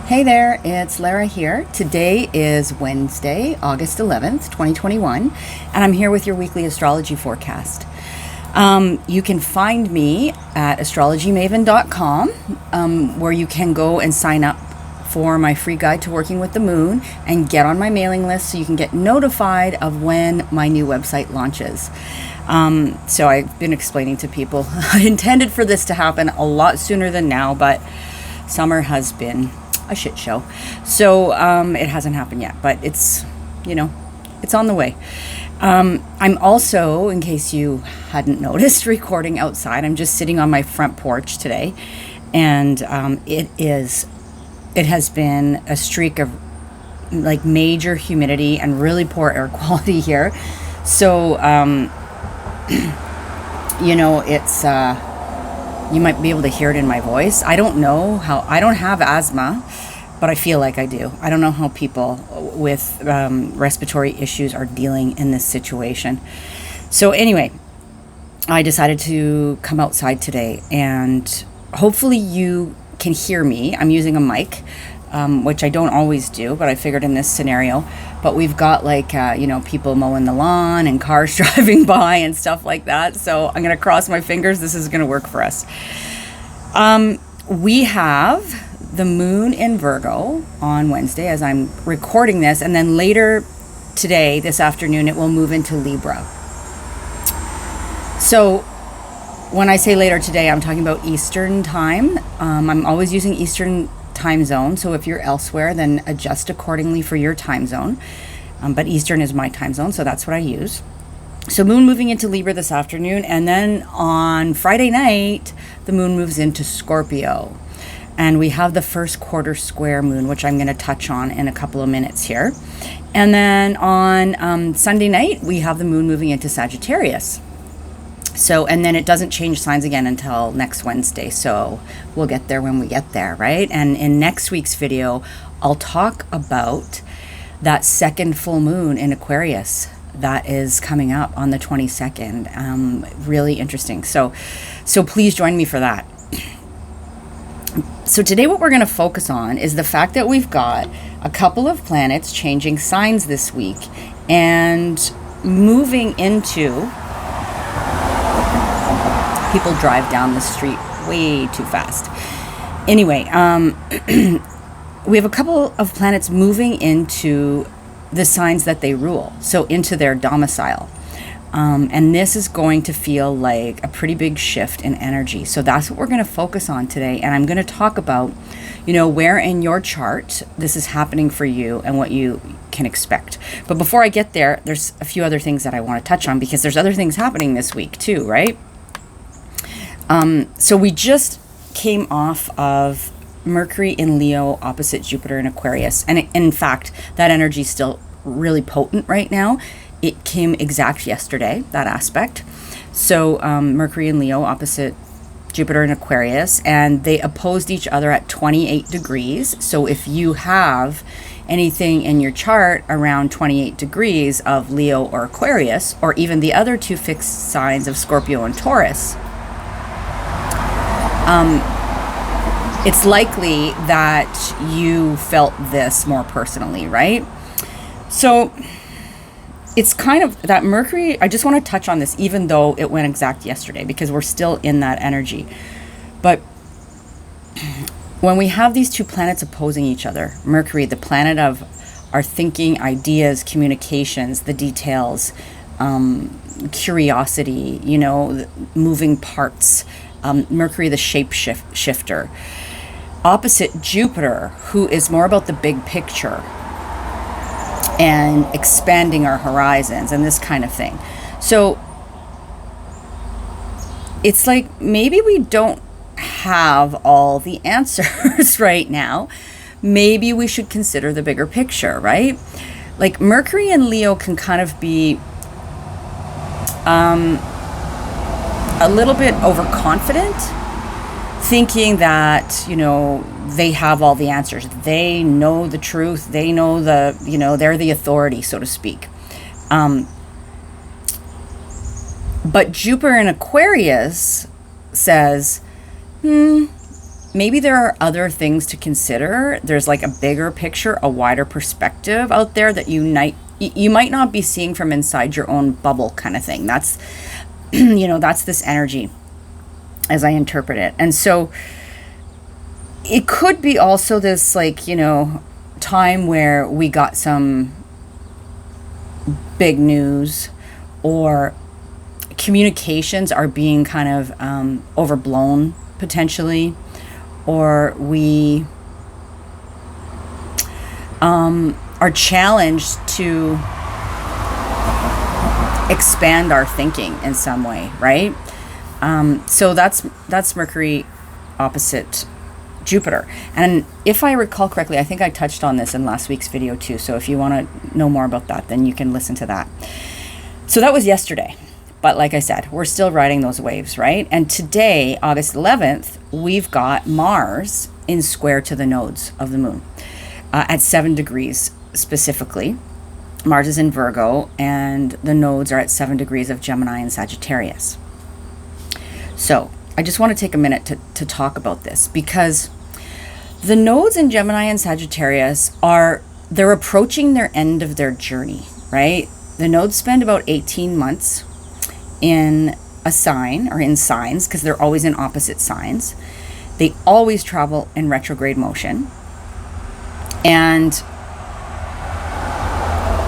Hey there, it's Lara here. Today is Wednesday, August 11th, 2021, and I'm here with your weekly astrology forecast. You can find me at astrologymaven.com, where you can go and sign up for my free guide to working with the moon and get on my mailing list so you can get notified of when my new website launches. So I've been explaining to people, I intended for this to happen a lot sooner than now, but summer has been a shit show. So it hasn't happened yet, but it's on the way. I'm also, in case you hadn't noticed, recording outside. I'm just sitting on my front porch today, and it has been a streak of like major humidity and really poor air quality here. So it's you might be able to hear it in my voice. I don't know how, I don't have asthma, but I feel like I do. I don't know how people with respiratory issues are dealing in this situation. So anyway, I decided to come outside today, and hopefully you can hear me. I'm using a mic, which I don't always do, but I figured in this scenario. But we've got people mowing the lawn and cars driving by and stuff like that. So I'm going to cross my fingers. This is going to work for us. We have the moon in Virgo on Wednesday as I'm recording this. And then later today, this afternoon, it will move into Libra. So when I say later today, I'm talking about Eastern time. I'm always using Eastern time zone, so if you're elsewhere, then adjust accordingly for your time zone, but Eastern is my time zone, so that's what I use. So moon moving into Libra this afternoon, and then on Friday night the moon moves into Scorpio, and we have the first quarter square moon, which I'm going to touch on in a couple of minutes here. And then on Sunday night we have the moon moving into Sagittarius. So, and then it doesn't change signs again until next Wednesday. So we'll get there when we get there, right? And in next week's video, I'll talk about that second full moon in Aquarius that is coming up on the 22nd. Really interesting. So please join me for that. So today what we're going to focus on is the fact that we've got a couple of planets changing signs this week and moving into... People drive down the street way too fast. Anyway, we have a couple of planets moving into the signs that they rule, so into their domicile. And this is going to feel like a pretty big shift in energy. So that's what we're going to focus on today. And I'm going to talk about, where in your chart this is happening for you and what you can expect. But before I get there, there's a few other things that I want to touch on, because there's other things happening this week too, right? So we just came off of Mercury in Leo opposite Jupiter in Aquarius. And in fact, that energy is still really potent right now. It came exact yesterday, that aspect. So Mercury in Leo opposite Jupiter in Aquarius, and they opposed each other at 28 degrees. So if you have anything in your chart around 28 degrees of Leo or Aquarius, or even the other two fixed signs of Scorpio and Taurus, it's likely that you felt this more personally, right? So it's kind of that Mercury, I just want to touch on this, even though it went exact yesterday, because we're still in that energy. But when we have these two planets opposing each other, Mercury, the planet of our thinking, ideas, communications, the details, curiosity, moving parts, Mercury, the shapeshifter, opposite Jupiter, who is more about the big picture and expanding our horizons and this kind of thing. So it's like maybe we don't have all the answers right now. Maybe we should consider the bigger picture, right? Like Mercury and Leo can kind of be a little bit overconfident, thinking that, they have all the answers. They know the truth. They know they're the authority, so to speak. But Jupiter in Aquarius says, maybe there are other things to consider. There's like a bigger picture, a wider perspective out there that you might not be seeing from inside your own bubble kind of thing. That's, that's this energy as I interpret it. And so it could be also this time where we got some big news, or communications are being kind of overblown potentially, or we are challenged to expand our thinking in some way, right? So that's Mercury opposite Jupiter. And if I recall correctly, I think I touched on this in last week's video too. So if you want to know more about that, then you can listen to that. So that was yesterday. But like I said, we're still riding those waves, right? And today, August 11th, we've got Mars in square to the nodes of the moon at 7 degrees specifically. Mars is in Virgo, and the nodes are at 7 degrees of Gemini and Sagittarius. So I just want to take a minute to talk about this, because the nodes in Gemini and Sagittarius they're approaching their end of their journey, right? The nodes spend about 18 months in a sign, or in signs, because they're always in opposite signs. They always travel in retrograde motion. And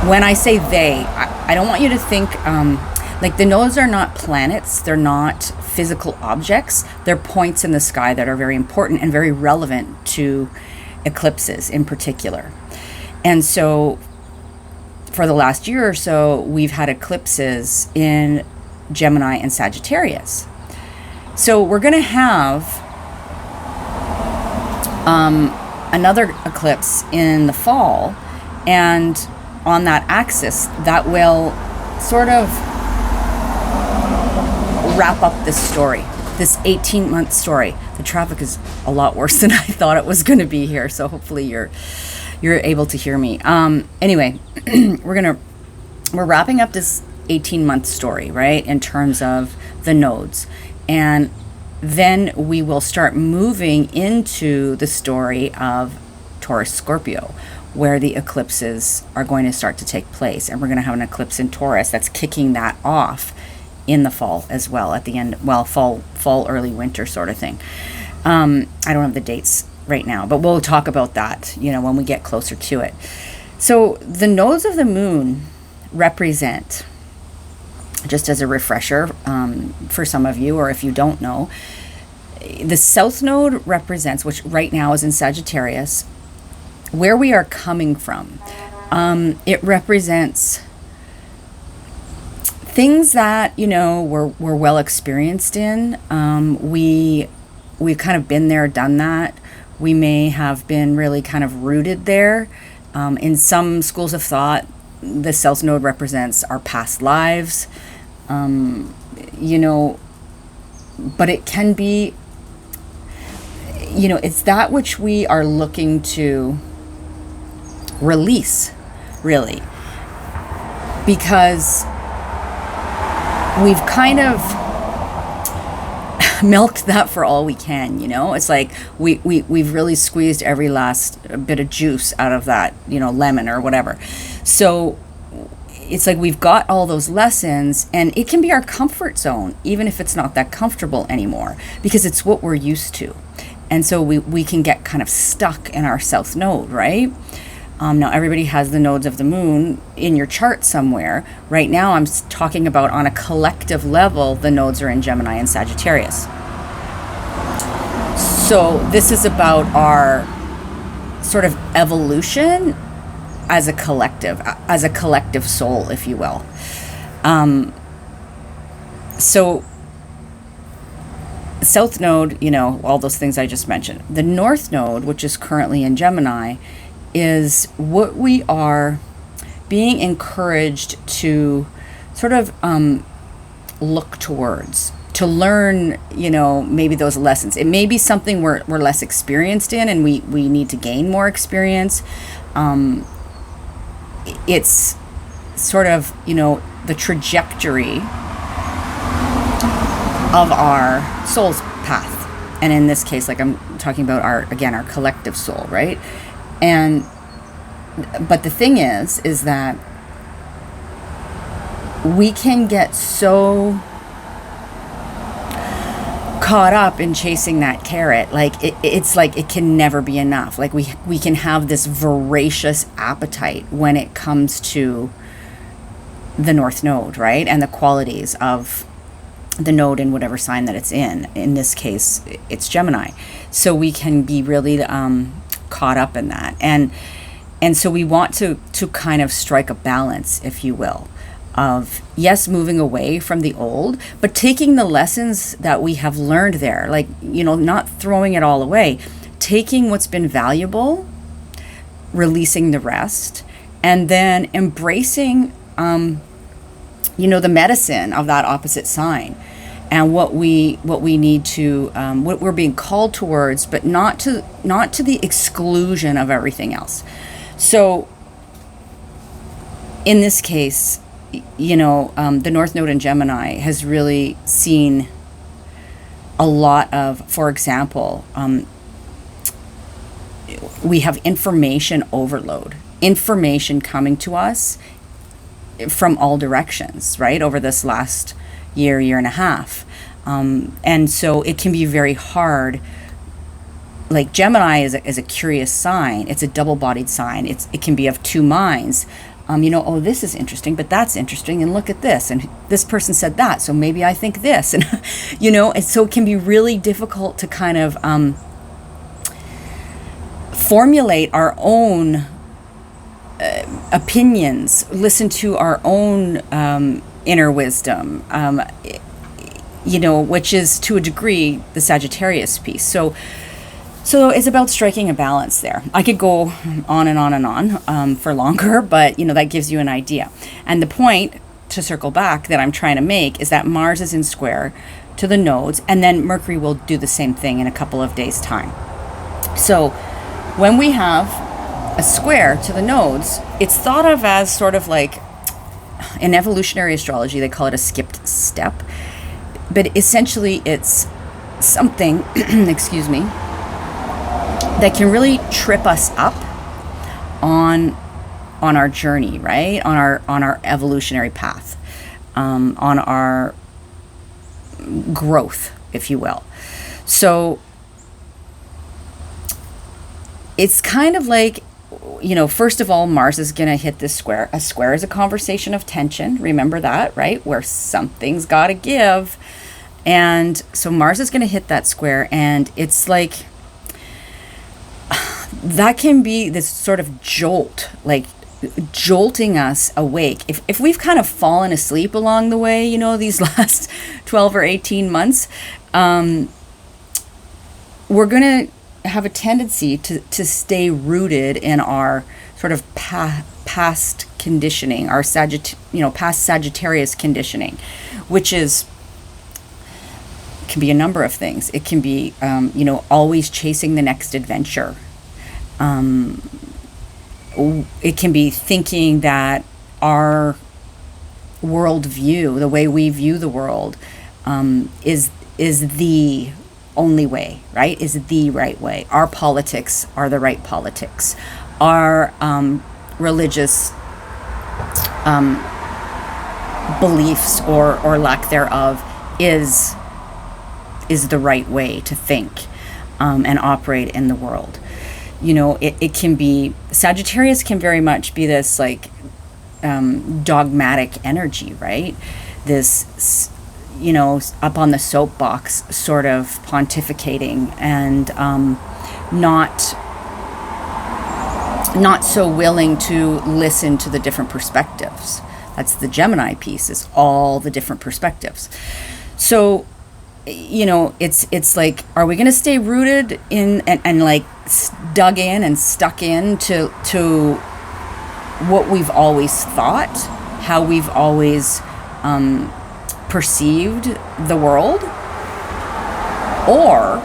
when I say I don't want you to think like the nodes are not planets, they're not physical objects, they're points in the sky that are very important and very relevant to eclipses in particular. And so for the last year or so, we've had eclipses in Gemini and Sagittarius. So we're going to have another eclipse in the fall, and on that axis that will sort of wrap up this story, this 18-month story. The traffic is a lot worse than I thought it was going to be here, so hopefully you're able to hear me. Anyway, we're wrapping up this 18-month story, right, in terms of the nodes, and then we will start moving into the story of Taurus Scorpio, where the eclipses are going to start to take place, and we're going to have an eclipse in Taurus that's kicking that off in the fall as well, at the end, fall early winter sort of thing. I don't have the dates right now, but we'll talk about that when we get closer to it. So the nodes of the moon represent, just as a refresher for some of you, or if you don't know, the south node represents, which right now is in Sagittarius, where we are coming from. It represents things that we're well experienced in. We've kind of been there, done that. We may have been really kind of rooted there. In some schools of thought, the south node represents our past lives. But it can be, it's that which we are looking to release, really, because we've kind of milked that for all we can. It's like we've really squeezed every last bit of juice out of that, lemon or whatever. So it's like we've got all those lessons, and it can be our comfort zone, even if it's not that comfortable anymore, because it's what we're used to. And so we can get kind of stuck in our south node, right? Now, everybody has the nodes of the moon in your chart somewhere. Right now, I'm talking about on a collective level, the nodes are in Gemini and Sagittarius. So this is about our sort of evolution as a collective soul, if you will. So south node, all those things I just mentioned. The north node, which is currently in Gemini, is what we are being encouraged to sort of look towards, to learn, maybe those lessons. It may be something we're less experienced in, and we need to gain more experience. It's sort of, the trajectory of our soul's path. And in this case, like I'm talking about our collective soul, right? But the thing is that we can get so caught up in chasing that carrot, like it's like it can never be enough. Like we can have this voracious appetite when it comes to the North Node, right? And the qualities of the node in whatever sign that it's in. In this case, it's Gemini. So we can be really caught up in that. And so we want to kind of strike a balance, if you will, of, yes, moving away from the old, but taking the lessons that we have learned there, like, not throwing it all away, taking what's been valuable, releasing the rest, and then embracing, the medicine of that opposite sign, and what we need to, what we're being called towards, but not to the exclusion of everything else. So in this case, the North Node in Gemini has really seen a lot of, for example, we have information overload, information coming to us from all directions, right, over this last year and a half. And so it can be very hard. Like Gemini is a curious sign. It's a double-bodied sign. It can be of two minds. Oh, this is interesting, but that's interesting, and look at this, and this person said that, so maybe I think this, and and so it can be really difficult to kind of formulate our own opinions, listen to our own inner wisdom, which is to a degree the Sagittarius piece. So it's about striking a balance there. I could go on and on and on for longer, but that gives you an idea. And the point, to circle back, that I'm trying to make is that Mars is in square to the nodes, and then Mercury will do the same thing in a couple of days' time. So when we have a square to the nodes, it's thought of as sort of like, in evolutionary astrology, they call it a skipped step. But essentially it's something, excuse me, that can really trip us up on our journey, right? On our evolutionary path, on our growth, if you will. So it's kind of like, first of all, Mars is going to hit this square. A square is a conversation of tension. Remember that, right? Where something's got to give. And so Mars is going to hit that square, and it's like, that can be this sort of jolt, like jolting us awake. If we've kind of fallen asleep along the way, these last 12 or 18 months, we're going to have a tendency to stay rooted in our sort of past conditioning, our past Sagittarius conditioning, which can be a number of things. It can be, always chasing the next adventure. It can be thinking that our worldview, the way we view the world, is the only way, right? Is the right way. Our politics are the right politics. Our religious beliefs or lack thereof is the right way to think and operate in the world. It can be, Sagittarius can very much be this like dogmatic energy, right? This, up on the soapbox sort of pontificating and not so willing to listen to the different perspectives. That's the Gemini piece, is all the different perspectives. So, it's like, are we going to stay rooted in and like dug in and stuck in to what we've always thought, how we've always perceived the world? Or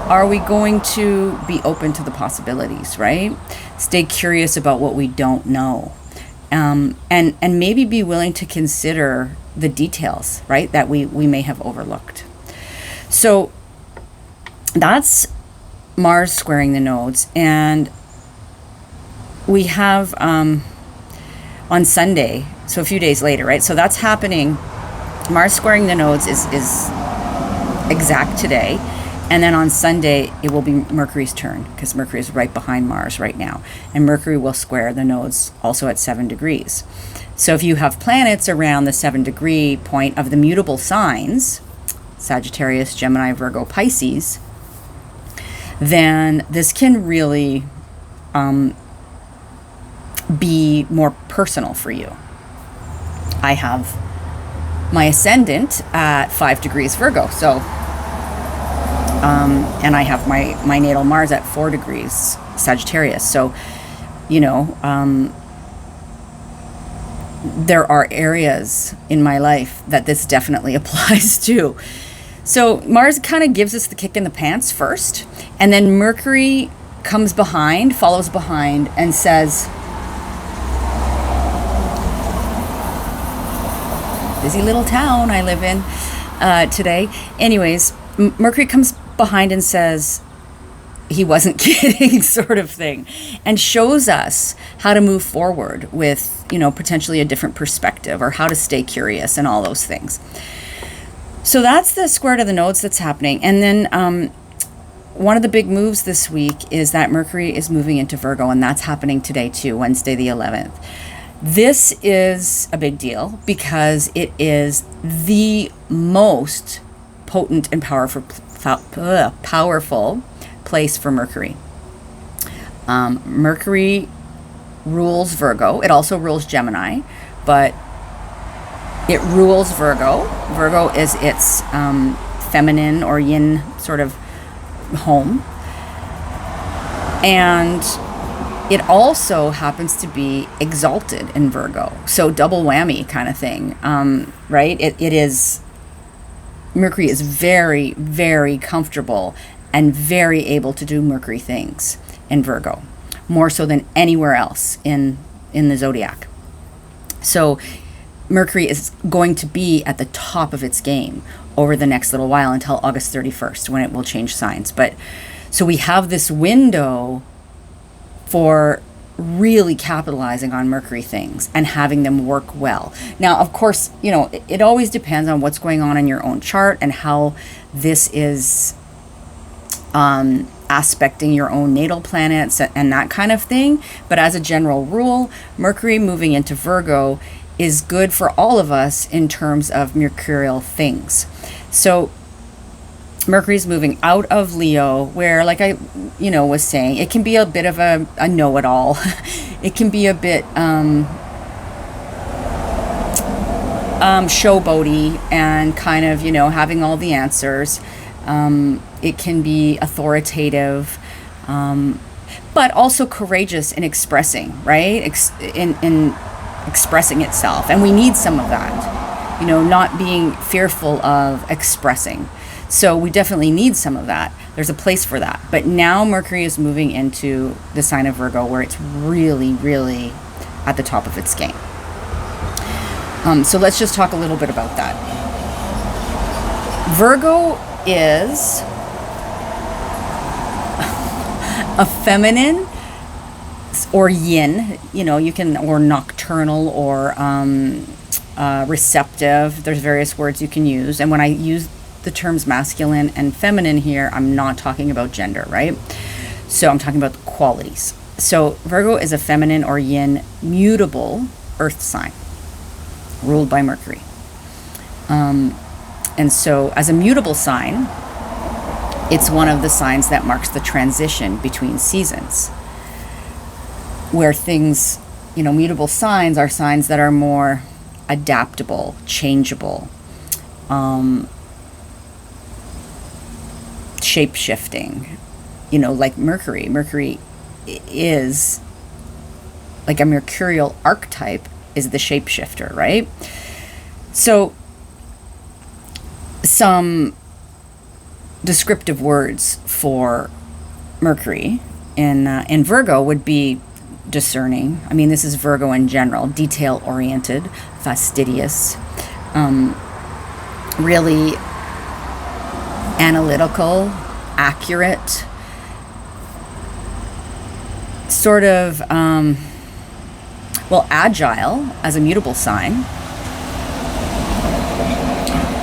are we going to be open to the possibilities, right? Stay curious about what we don't know, and maybe be willing to consider the details, right, that we may have overlooked. So that's Mars squaring the nodes, and we have on Sunday, so a few days later, right? So that's happening. Mars squaring the nodes is exact today. And then on Sunday, it will be Mercury's turn, because Mercury is right behind Mars right now. And Mercury will square the nodes also at 7 degrees. So if you have planets around the 7-degree point of the mutable signs, Sagittarius, Gemini, Virgo, Pisces, then this can really be more personal for you. I have my ascendant at 5 degrees Virgo, so and I have my natal Mars at 4 degrees Sagittarius. So, there are areas in my life that this definitely applies to. So Mars kind of gives us the kick in the pants first, and then Mercury comes behind, follows behind, and says, busy little town I live in today. Anyways, Mercury comes behind and says, he wasn't kidding, sort of thing, and shows us how to move forward with, potentially a different perspective, or how to stay curious and all those things. So that's the square to the nodes that's happening. And then one of the big moves this week is that Mercury is moving into Virgo, and that's happening today too, Wednesday the 11th. This is a big deal because it is the most potent and powerful place for Mercury. Mercury rules Virgo. It also rules Gemini, but it rules Virgo. Virgo is its feminine or yin sort of home. And it also happens to be exalted in Virgo. So double whammy kind of thing, right? It is, Mercury is very, very comfortable and very able to do Mercury things in Virgo, more so than anywhere else in the zodiac. So Mercury is going to be at the top of its game over the next little while until August 31st, when it will change signs. But so we have this window for really capitalizing on Mercury things and having them work well. Now, of course, it always depends on what's going on in your own chart and how this is aspecting your own natal planets and that kind of thing. But as a general rule, Mercury moving into Virgo is good for all of us in terms of mercurial things. So Mercury's moving out of Leo, where, like I, was saying, it can be a bit of a know-it-all. It can be a bit showboaty and kind of, having all the answers. It can be authoritative, but also courageous in expressing, right? In expressing itself. And we need some of that, not being fearful of expressing. So we definitely need some of that. There's a place for that. But now Mercury is moving into the sign of Virgo, where it's really, really at the top of its game. So let's just talk a little bit about that. Virgo is a feminine or yin, you can, or nocturnal, or receptive. There's various words you can use. And when I use the terms masculine and feminine here, I'm not talking about gender, right? So I'm talking about the qualities. So Virgo is a feminine or yin mutable earth sign ruled by Mercury. And so as a mutable sign, it's one of the signs that marks the transition between seasons, where things, mutable signs are signs that are more adaptable, changeable, shape-shifting, like Mercury. Mercury is, like a mercurial archetype, is the shapeshifter, right? So some descriptive words for Mercury in Virgo would be discerning. I mean, this is Virgo in general. Detail-oriented, fastidious, really analytical, accurate, sort of, agile as a mutable sign.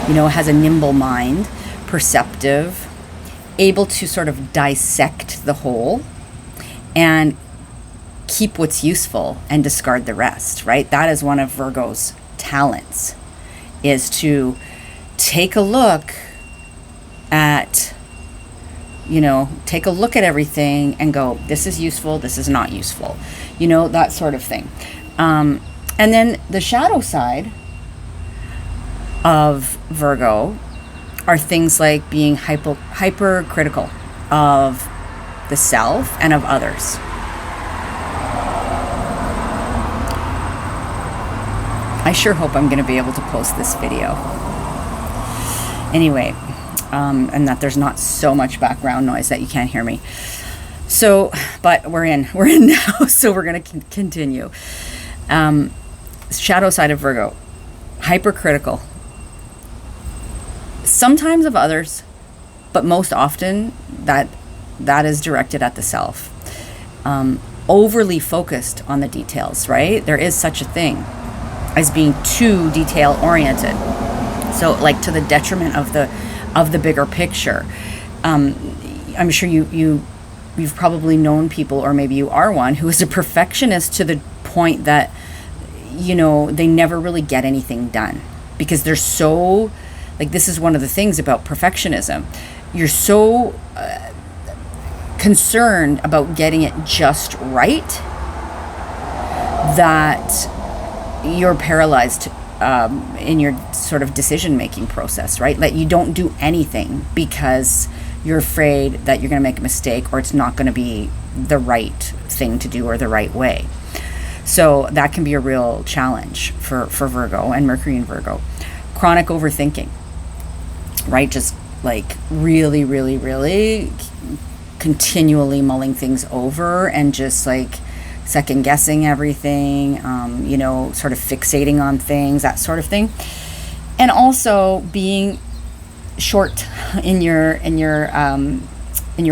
You know, has a nimble mind, perceptive, able to sort of dissect the whole and keep what's useful and discard the rest, right? That is one of Virgo's talents, is to take a look at, take a look at everything and go, this is useful, this is not useful, that sort of thing. And then the shadow side of Virgo are things like being hypercritical of the self and of others. I sure hope I'm going to be able to post this video. Anyway, and that there's not so much background noise that you can't hear me. So, but we're in now, so we're going to continue. Shadow side of Virgo, hypercritical. Sometimes of others, but most often that is directed at the self. Overly focused on the details, right? There is such a thing as being too detail oriented. So like to the detriment of the bigger picture. I'm sure you've probably known people, or maybe you are one, who is a perfectionist to the point that, they never really get anything done because they're so, like, this is one of the things about perfectionism. You're so concerned about getting it just right that you're paralyzed in your sort of decision-making process, right? That you don't do anything because you're afraid that you're going to make a mistake or it's not going to be the right thing to do or the right way. So that can be a real challenge for Virgo and Mercury in Virgo. Chronic overthinking, right? Just like really, really, really continually mulling things over and just like second guessing everything, sort of fixating on things, that sort of thing. And also being short in your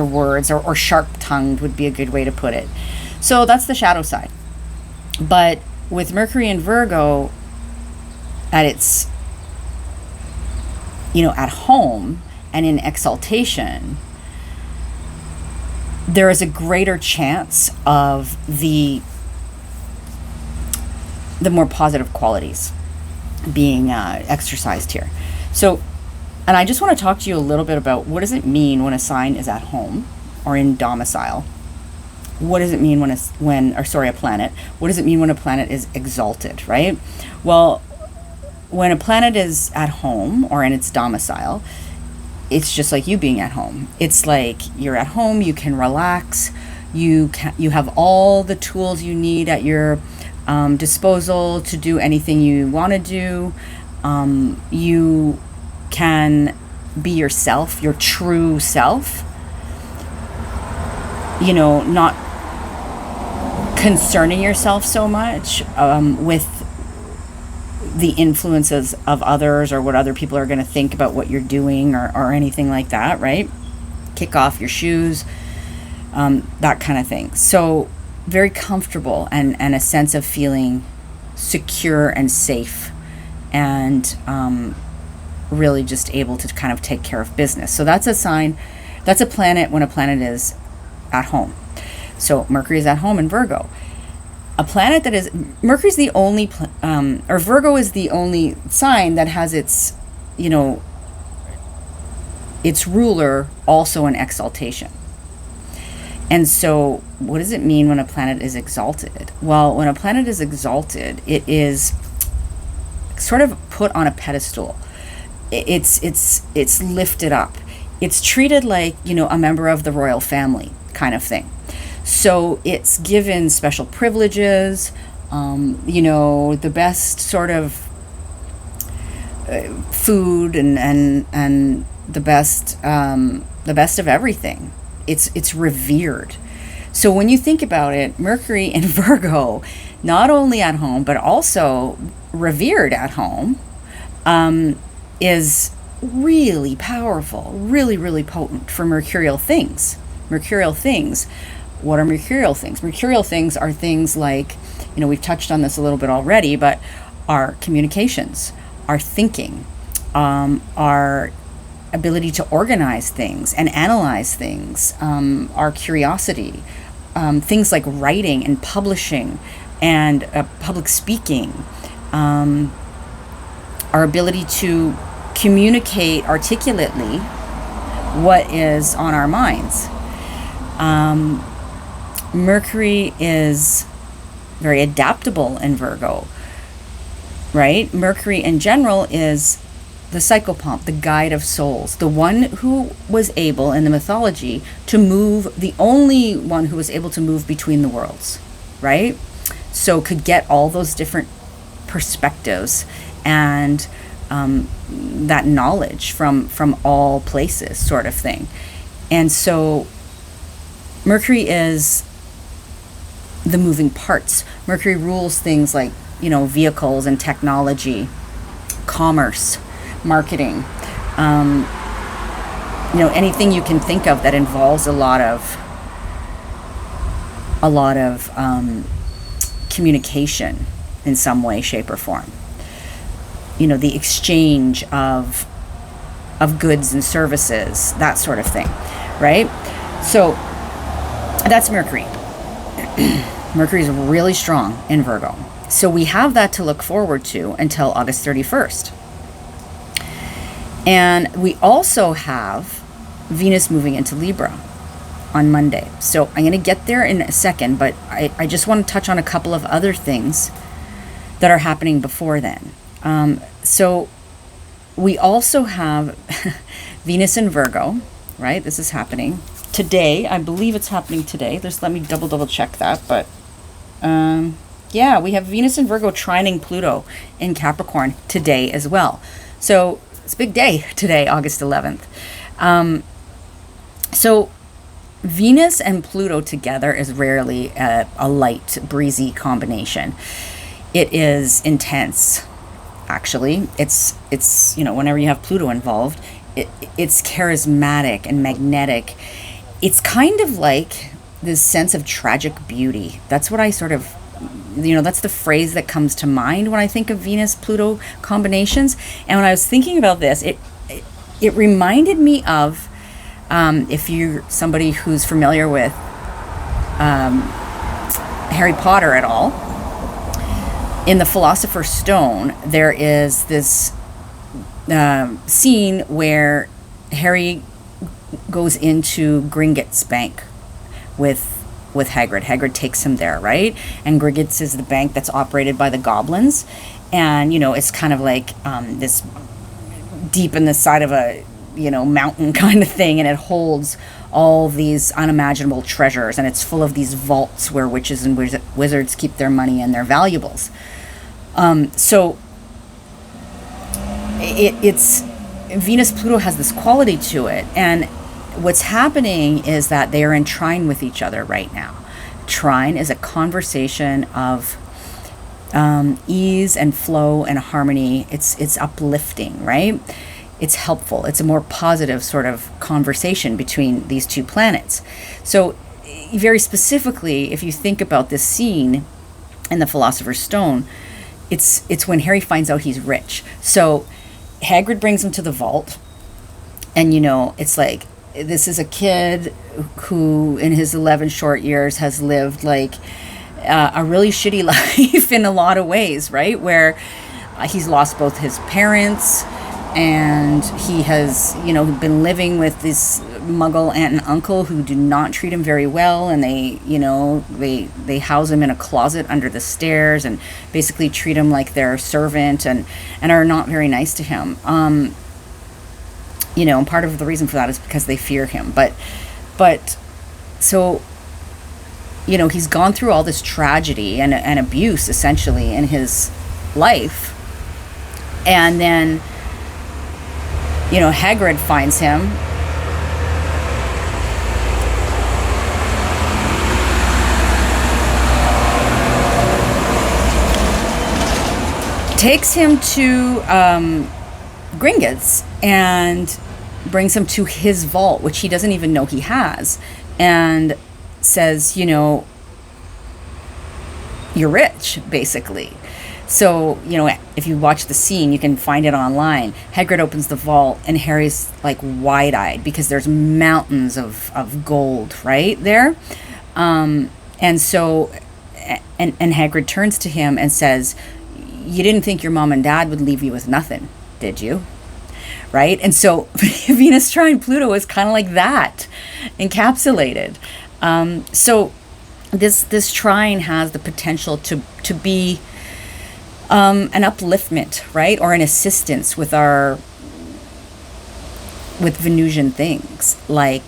words, or sharp-tongued would be a good way to put it. So that's the shadow side. But with Mercury in Virgo at its, at home and in exaltation, there is a greater chance of the more positive qualities being exercised here. So, and I just want to talk to you a little bit about what does it mean when a sign is at home or in domicile? What does it mean a planet? What does it mean when a planet is exalted, right? Well, when a planet is at home or in its domicile, it's just like you being at home. It's like you're at home, you can relax, you have all the tools you need at your disposal to do anything you want to do. You can be yourself, your true self, not concerning yourself so much with the influences of others or what other people are going to think about what you're doing or anything like that, right? Kick off your shoes, that kind of thing. So very comfortable and a sense of feeling secure and safe and really just able to kind of take care of business. So that's a sign, that's a planet when a planet is at home. So Mercury is at home in Virgo. A planet that is, Mercury's the only, or Virgo is the only sign that has its, its ruler also in exaltation. And so what does it mean when a planet is exalted? Well, when a planet is exalted, it is sort of put on a pedestal. It's lifted up. It's treated like, a member of the royal family kind of thing. So it's given special privileges, the best sort of food and the best of everything. It's revered. So when you think about it, Mercury in Virgo, not only at home but also revered at home, is really powerful, really, really potent for mercurial things. Mercurial things what are mercurial things? Mercurial things are things like, we've touched on this a little bit already, but our communications, our thinking, our ability to organize things and analyze things, our curiosity, things like writing and publishing and public speaking, our ability to communicate articulately what is on our minds. Mercury is very adaptable in Virgo, right? Mercury in general is the psychopomp, the guide of souls, the one who was able in the mythology to move, the only one who was able to move between the worlds, right? So could get all those different perspectives and that knowledge from all places, sort of thing. And so Mercury is the moving parts. Mercury rules things like, vehicles and technology, commerce, marketing, anything you can think of that involves a lot of communication in some way, shape, or form. The exchange of goods and services, that sort of thing, right? So that's Mercury. Mercury is really strong in Virgo. So we have that to look forward to until August 31st. And we also have Venus moving into Libra on Monday. So I'm going to get there in a second, but I just want to touch on a couple of other things that are happening before then. So we also have Venus in Virgo, right? This is happening today. I believe it's happening today. Let me double check that. But yeah, we have Venus in Virgo trining Pluto in Capricorn today as well. So it's a big day today, August 11th. So Venus and Pluto together is rarely a light, breezy combination. It is intense, actually. It's whenever you have Pluto involved, it's charismatic and magnetic. It's kind of like this sense of tragic beauty. That's what I sort of, that's the phrase that comes to mind when I think of Venus-Pluto combinations. And when I was thinking about this, it reminded me of, if you're somebody who's familiar with Harry Potter at all, in the Philosopher's Stone, there is this scene where Harry goes into Gringotts Bank with Hagrid. Hagrid takes him there, right? And Gringotts is the bank that's operated by the goblins. And, it's kind of like this deep in the side of a, mountain kind of thing. And it holds all these unimaginable treasures. And it's full of these vaults where witches and wizards keep their money and their valuables. So it's Venus-Pluto has this quality to it. And what's happening is that they are in trine with each other right now. Trine is a conversation of ease and flow and harmony. It's uplifting, right? It's helpful. It's a more positive sort of conversation between these two planets. So very specifically, if you think about this scene in the Philosopher's Stone, it's when Harry finds out he's rich. So Hagrid brings him to the vault, and it's like, this is a kid who in his 11 short years has lived like a really shitty life in a lot of ways, right? Where he's lost both his parents, and he has, been living with this muggle aunt and uncle who do not treat him very well, and they house him in a closet under the stairs and basically treat him like their servant and are not very nice to him. And part of the reason for that is because they fear him. But so, he's gone through all this tragedy and abuse essentially in his life. And then, Hagrid finds him. Takes him to Gringotts and brings him to his vault, which he doesn't even know he has. And says, you know, you're rich, basically. So, you know, if you watch the scene, you can find it online. Hagrid opens the vault and Harry's like wide-eyed because there's mountains of gold right there. And so, and Hagrid turns to him and says, you didn't think your mom and dad would leave you with nothing, did you? Right? And so Venus trine Pluto is kind of like that, encapsulated. So this trine has the potential to be an upliftment, right? Or an assistance with Venusian things like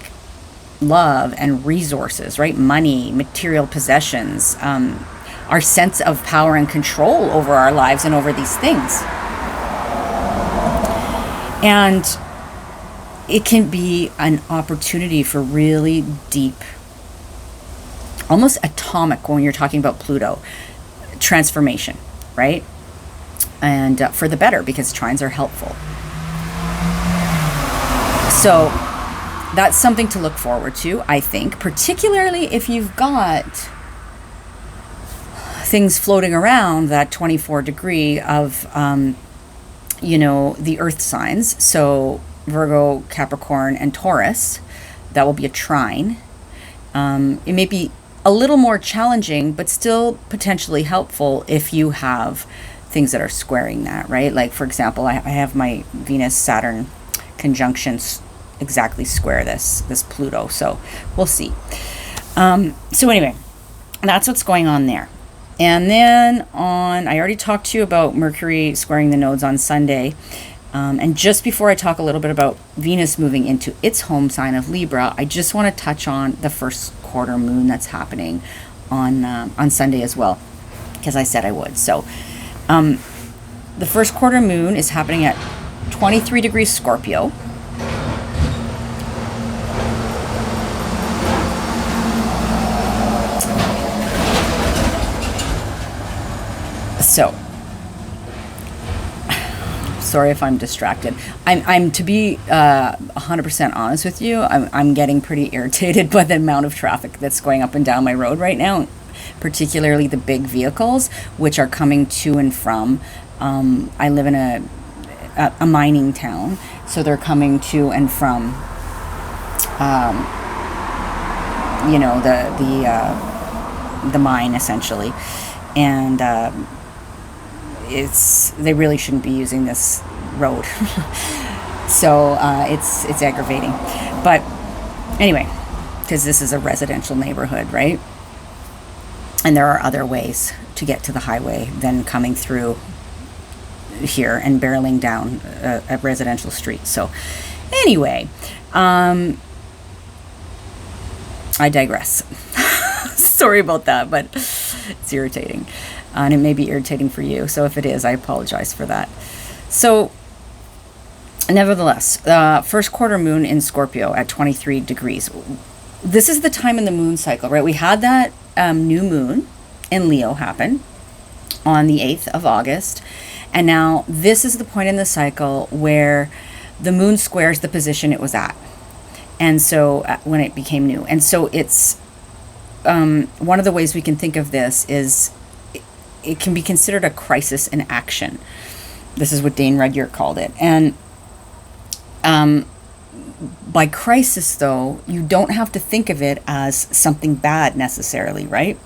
love and resources, right? Money, material possessions, our sense of power and control over our lives and over these things. And it can be an opportunity for really deep, almost atomic, when you're talking about Pluto, transformation, right? And for the better, because trines are helpful. So that's something to look forward to, I think, particularly if you've got things floating around that 24 degree of, you know, the earth signs. So Virgo, Capricorn, and Taurus, that will be a trine. It may be a little more challenging, but still potentially helpful if you have things that are squaring that, right? Like, for example, I have my Venus-Saturn conjunctions exactly square this Pluto, so we'll see. So anyway, that's what's going on there. And then I already talked to you about Mercury squaring the nodes on Sunday. And just before I talk a little bit about Venus moving into its home sign of Libra, I just want to touch on the first quarter moon that's happening on Sunday as well, because I said I would. So the first quarter moon is happening at 23 degrees Scorpio. So, sorry if I'm distracted. I'm to be 100% honest with you, I'm getting pretty irritated by the amount of traffic that's going up and down my road right now, particularly the big vehicles, which are coming to and from. I live in a mining town, so they're coming to and from, you know, the mine essentially, and they really shouldn't be using this road. So it's aggravating. But anyway, because this is a residential neighborhood, right? And there are other ways to get to the highway than coming through here and barreling down a residential street. So anyway, I digress. Sorry about that, but it's irritating. And it may be irritating for you. So if it is, I apologize for that. So nevertheless, first quarter moon in Scorpio at 23 degrees. This is the time in the moon cycle, right? We had that new moon in Leo happen on the 8th of August. And now this is the point in the cycle where the moon squares the position it was at. And so when it became new. And so it's one of the ways we can think of this is it can be considered a crisis in action. This is what Dane Rudyard called it. And by crisis, though, you don't have to think of it as something bad necessarily, right?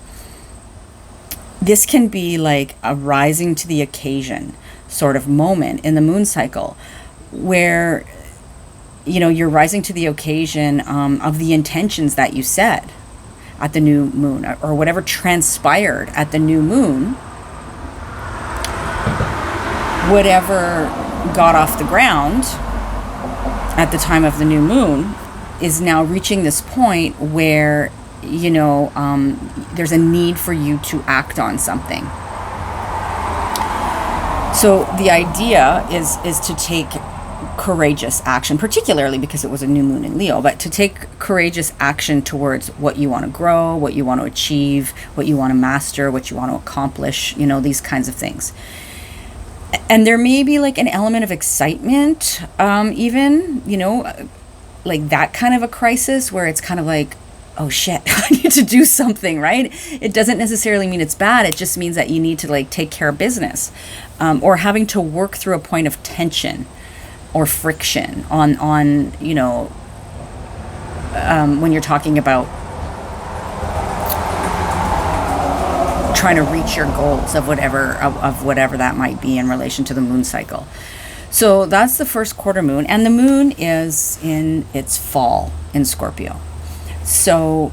This can be like a rising to the occasion sort of moment in the moon cycle where, you know, you're rising to the occasion of the intentions that you set at the new moon, or whatever transpired at the new moon, whatever got off the ground at the time of the new moon is now reaching this point where, you know, there's a need for you to act on something. So the idea is to take courageous action, particularly because it was a new moon in Leo, but to take courageous action towards what you want to grow, what you want to achieve, what you want to master, what you want to accomplish, you know, these kinds of things. And there may be like an element of excitement, even, you know, like that kind of a crisis where it's kind of like, oh shit, I need to do something, right? It doesn't necessarily mean it's bad. It just means that you need to like take care of business, or having to work through a point of tension or friction on when you're talking about trying to reach your goals of whatever that might be in relation to the moon cycle. So that's the first quarter moon, and the moon is in its fall in Scorpio. So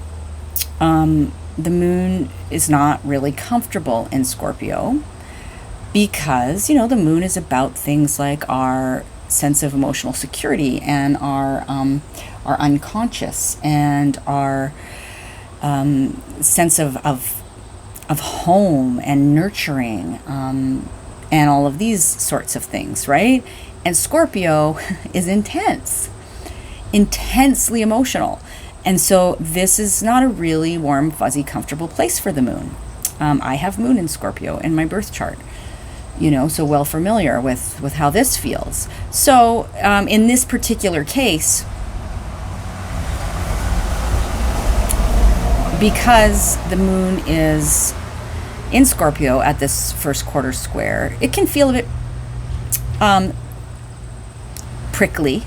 the moon is not really comfortable in Scorpio because, the moon is about things like our sense of emotional security and our unconscious and our sense of home and nurturing, and all of these sorts of things, right? And Scorpio is intensely emotional. And so this is not a really warm, fuzzy, comfortable place for the moon. I have moon in Scorpio in my birth chart, so well familiar with how this feels. So in this particular case, because the moon is in Scorpio at this first quarter square, it can feel a bit prickly.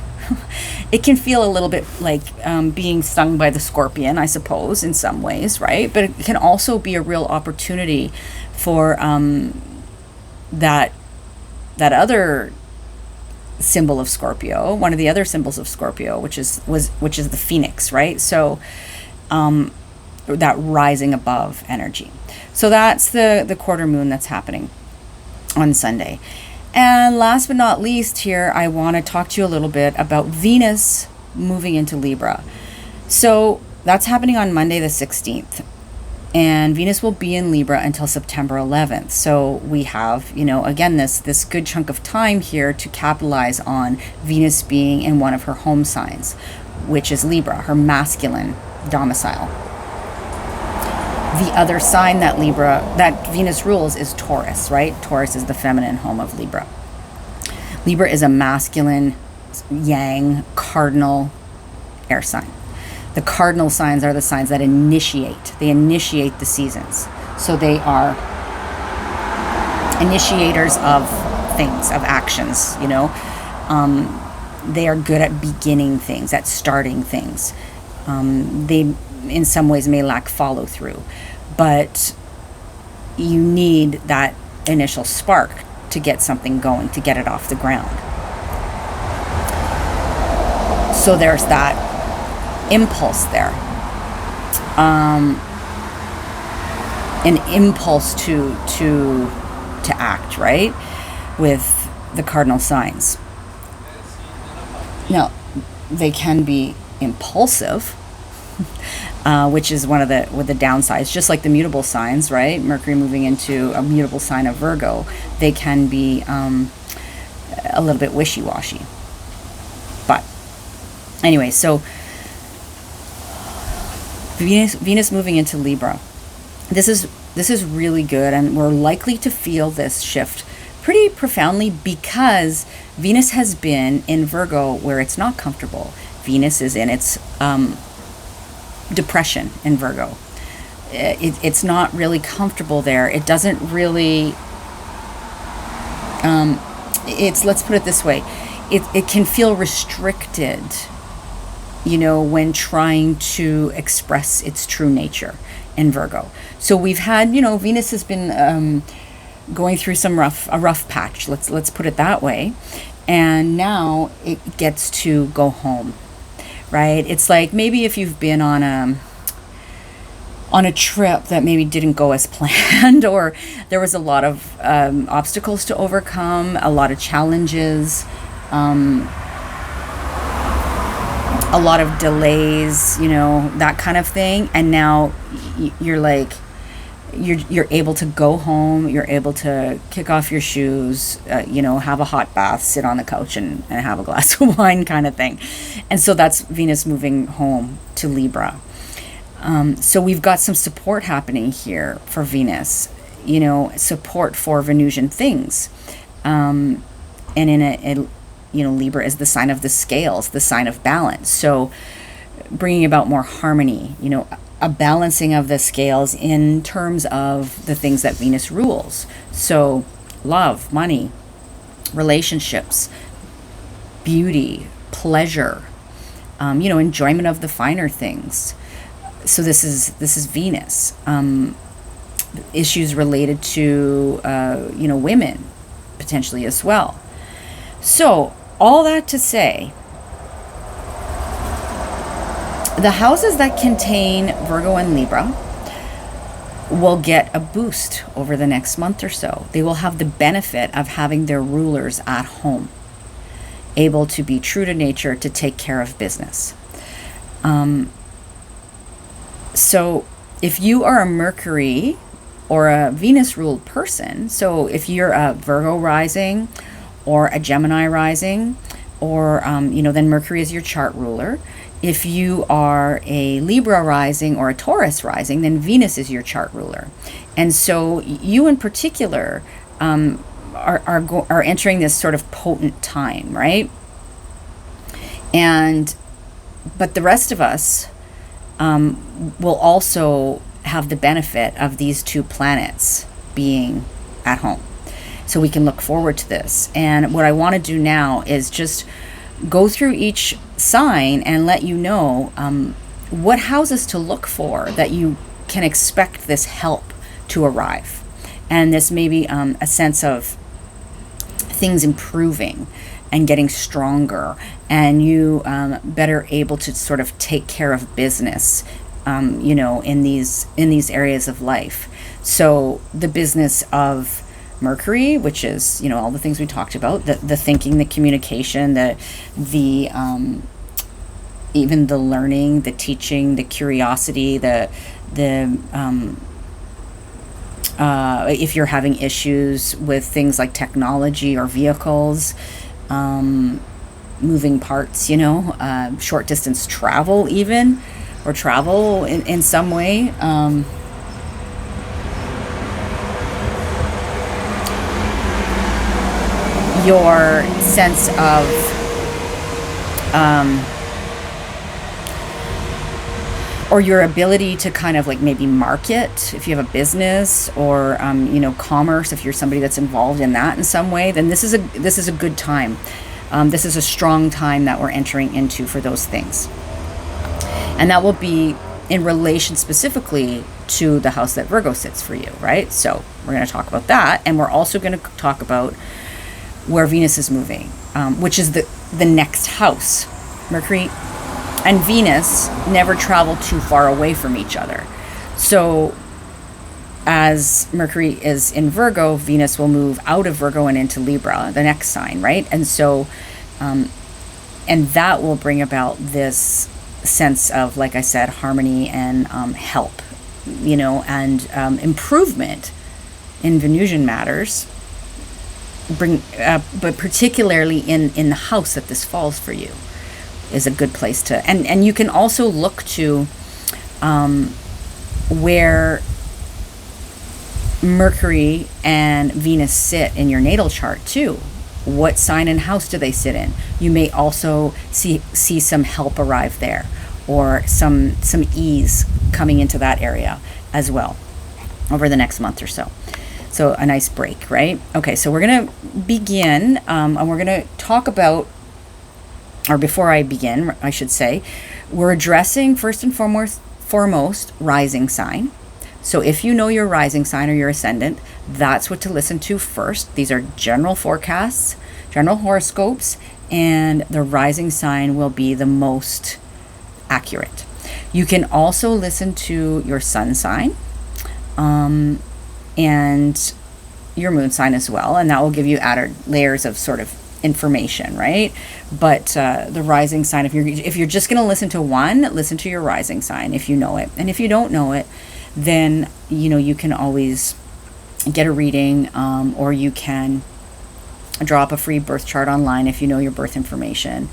It can feel a little bit like being stung by the scorpion, I suppose, in some ways, right? But it can also be a real opportunity for that other symbol of Scorpio, one of the other symbols of Scorpio, which is the phoenix, right? So that rising above energy. So that's the quarter moon that's happening on Sunday. And last but not least here, I want to talk to you a little bit about Venus moving into Libra. So that's happening on Monday the 16th. And Venus will be in Libra until September 11th. So we have, again, this good chunk of time here to capitalize on Venus being in one of her home signs, which is Libra, her masculine domicile. The other sign that Venus rules is Taurus, right? Taurus is the feminine home of Libra. Libra is a masculine, yang, cardinal air sign. The cardinal signs are the signs that initiate the seasons. So they are initiators of things, of actions, They are good at beginning things, at starting things. They in some ways may lack follow through, but you need that initial spark to get something going, to get it off the ground. So there's that impulse there, an impulse to act, right, with the cardinal signs. Now they can be impulsive, which is one of the downsides, just like the mutable signs, right? Mercury moving into a mutable sign of Virgo, they can be a little bit wishy-washy. But anyway, so Venus moving into Libra, this is really good, and we're likely to feel this shift pretty profoundly because Venus has been in Virgo where it's not comfortable. Venus is in its depression in Virgo. It's not really comfortable there. It doesn't really let's put it this way, it can feel restricted, when trying to express its true nature in Virgo. So we've had, Venus has been going through a rough patch, let's put it that way, and now it gets to go home. Right? It's like maybe if you've been on a trip that maybe didn't go as planned, or there was a lot of obstacles to overcome, a lot of challenges, a lot of delays, that kind of thing. And now you're like, you're able to go home, you're able to kick off your shoes, have a hot bath, sit on the couch and have a glass of wine kind of thing. And so that's Venus moving home to Libra. So we've got some support happening here for Venus, support for Venusian things. And in Libra is the sign of the scales, the sign of balance. So bringing about more harmony, you know, a balancing of the scales in terms of the things that Venus rules. So love, money, relationships, beauty, pleasure, you know, enjoyment of the finer things. So this is Venus. Issues related to, you know, women potentially as well. So all that to say, the houses that contain Virgo and Libra will get a boost over the next month or so. They will have the benefit of having their rulers at home, able to be true to nature, to take care of business. So if you are a Mercury or a Venus ruled person, so if you're a Virgo rising or a Gemini rising, or, you know, then Mercury is your chart ruler. If you are a Libra rising or a Taurus rising, then Venus is your chart ruler. And so you in particular are entering this sort of potent time, right? But the rest of us will also have the benefit of these two planets being at home. So we can look forward to this. And what I want to do now is just go through each sign and let you know what houses to look for that you can expect this help to arrive. And this may be a sense of things improving and getting stronger, and you better able to sort of take care of business, you know, in these areas of life. So the business of Mercury, which is, you know, all the things we talked about, the thinking, the communication, the even the learning, the teaching, the curiosity, if you're having issues with things like technology or vehicles, moving parts, you know, short distance travel even, or travel in some way. Your sense of or your ability to kind of like maybe market if you have a business, or you know, commerce, if you're somebody that's involved in that in some way, then this is a good time. This is a strong time that we're entering into for those things, and that will be in relation specifically to the house that Virgo sits for you, right? So we're going to talk about that, and we're also going to talk about where Venus is moving, which is the next house. Mercury and Venus never travel too far away from each other. So as Mercury is in Virgo, Venus will move out of Virgo and into Libra, the next sign, right? And so, and that will bring about this sense of, like I said, harmony and help, you know, and improvement in Venusian matters. But particularly in the house that this falls for you is a good place to, and you can also look to where Mercury and Venus sit in your natal chart too. What sign and house do they sit in? You may also see some help arrive there, or some ease coming into that area as well over the next month or so. So a nice break, right? Okay, so we're going to begin, and we're going to talk about, or before I begin, I should say, we're addressing first and foremost rising sign. So if you know your rising sign or your ascendant, that's what to listen to first. These are general forecasts, general horoscopes, and the rising sign will be the most accurate. You can also listen to your sun sign, and your moon sign as well, and that will give you added layers of sort of information, right? But the rising sign, if you're just going to listen to one, listen to your rising sign if you know it, and if you don't know it, then you know you can always get a reading, or you can draw up a free birth chart online if you know your birth information.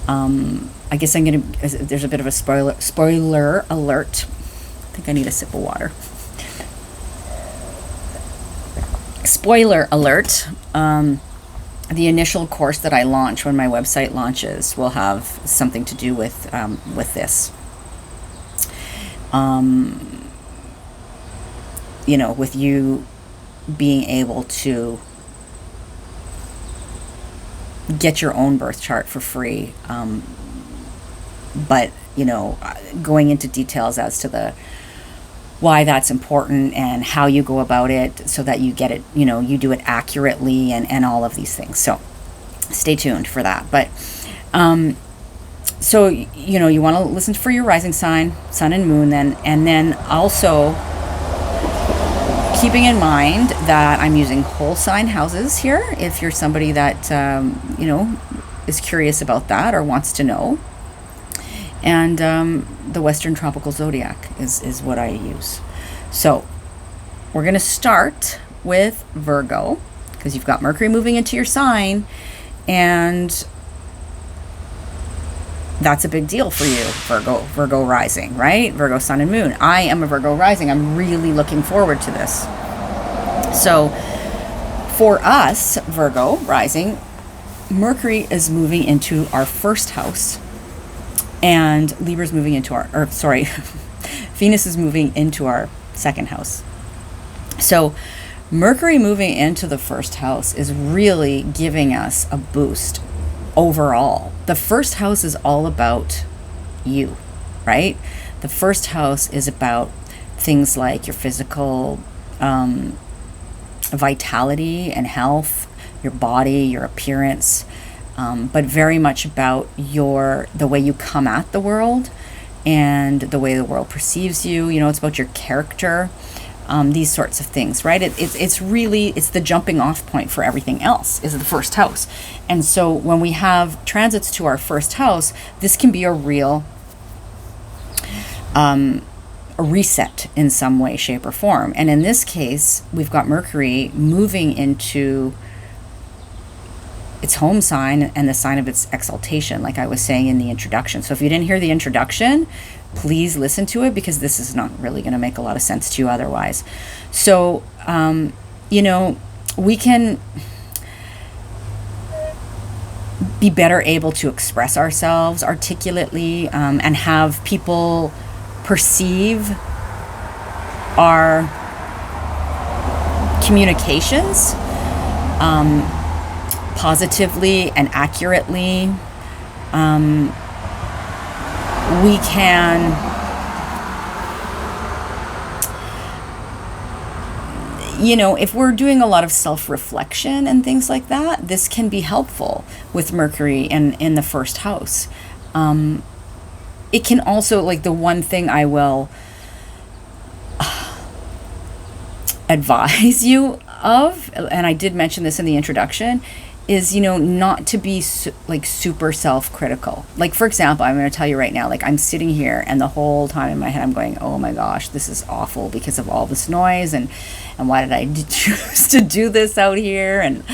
I guess there's a bit of a spoiler alert. I think I need a sip of water. Spoiler alert. the initial course that I launch when my website launches will have something to do with this. With you being able to get your own birth chart for free, but going into details as to why that's important and how you go about it so that you get it, you do it accurately and all of these things. So stay tuned for that. But so you want to listen for your rising sign, sun and moon, and then also keeping in mind that I'm using whole sign houses here if you're somebody that is curious about that or wants to know. And the Western Tropical Zodiac is what I use. So we're going to start with Virgo, because you've got Mercury moving into your sign, and that's a big deal for you, Virgo rising, right? Virgo sun and moon. I am a Virgo rising. I'm really looking forward to this. So for us, Virgo rising, Mercury is moving into our first house, and Libra's moving into Venus is moving into our second house. So Mercury moving into the first house is really giving us a boost overall. The first house is all about you, right? The first house is about things like your physical vitality and health, your body, your appearance, but very much about the way you come at the world and the way the world perceives you. It's about your character, these sorts of things, right? It's really the jumping off point for everything else is the first house. And so when we have transits to our first house, this can be a real a reset in some way, shape, or form. And in this case, we've got Mercury moving into its home sign and the sign of its exaltation, like I was saying in the introduction. So if you didn't hear the introduction, please listen to it, because this is not really going to make a lot of sense to you otherwise. So, we can be better able to express ourselves articulately, and have people perceive our communications positively and accurately. We can if we're doing a lot of self-reflection and things like that, this can be helpful with Mercury in the first house. It can also, like, the one thing I will advise you of, and I did mention this in the introduction, is, not to be super self-critical. Like, for example, I'm going to tell you right now, like, I'm sitting here and the whole time in my head I'm going, oh my gosh, this is awful because of all this noise, and why did I choose to do this out here, and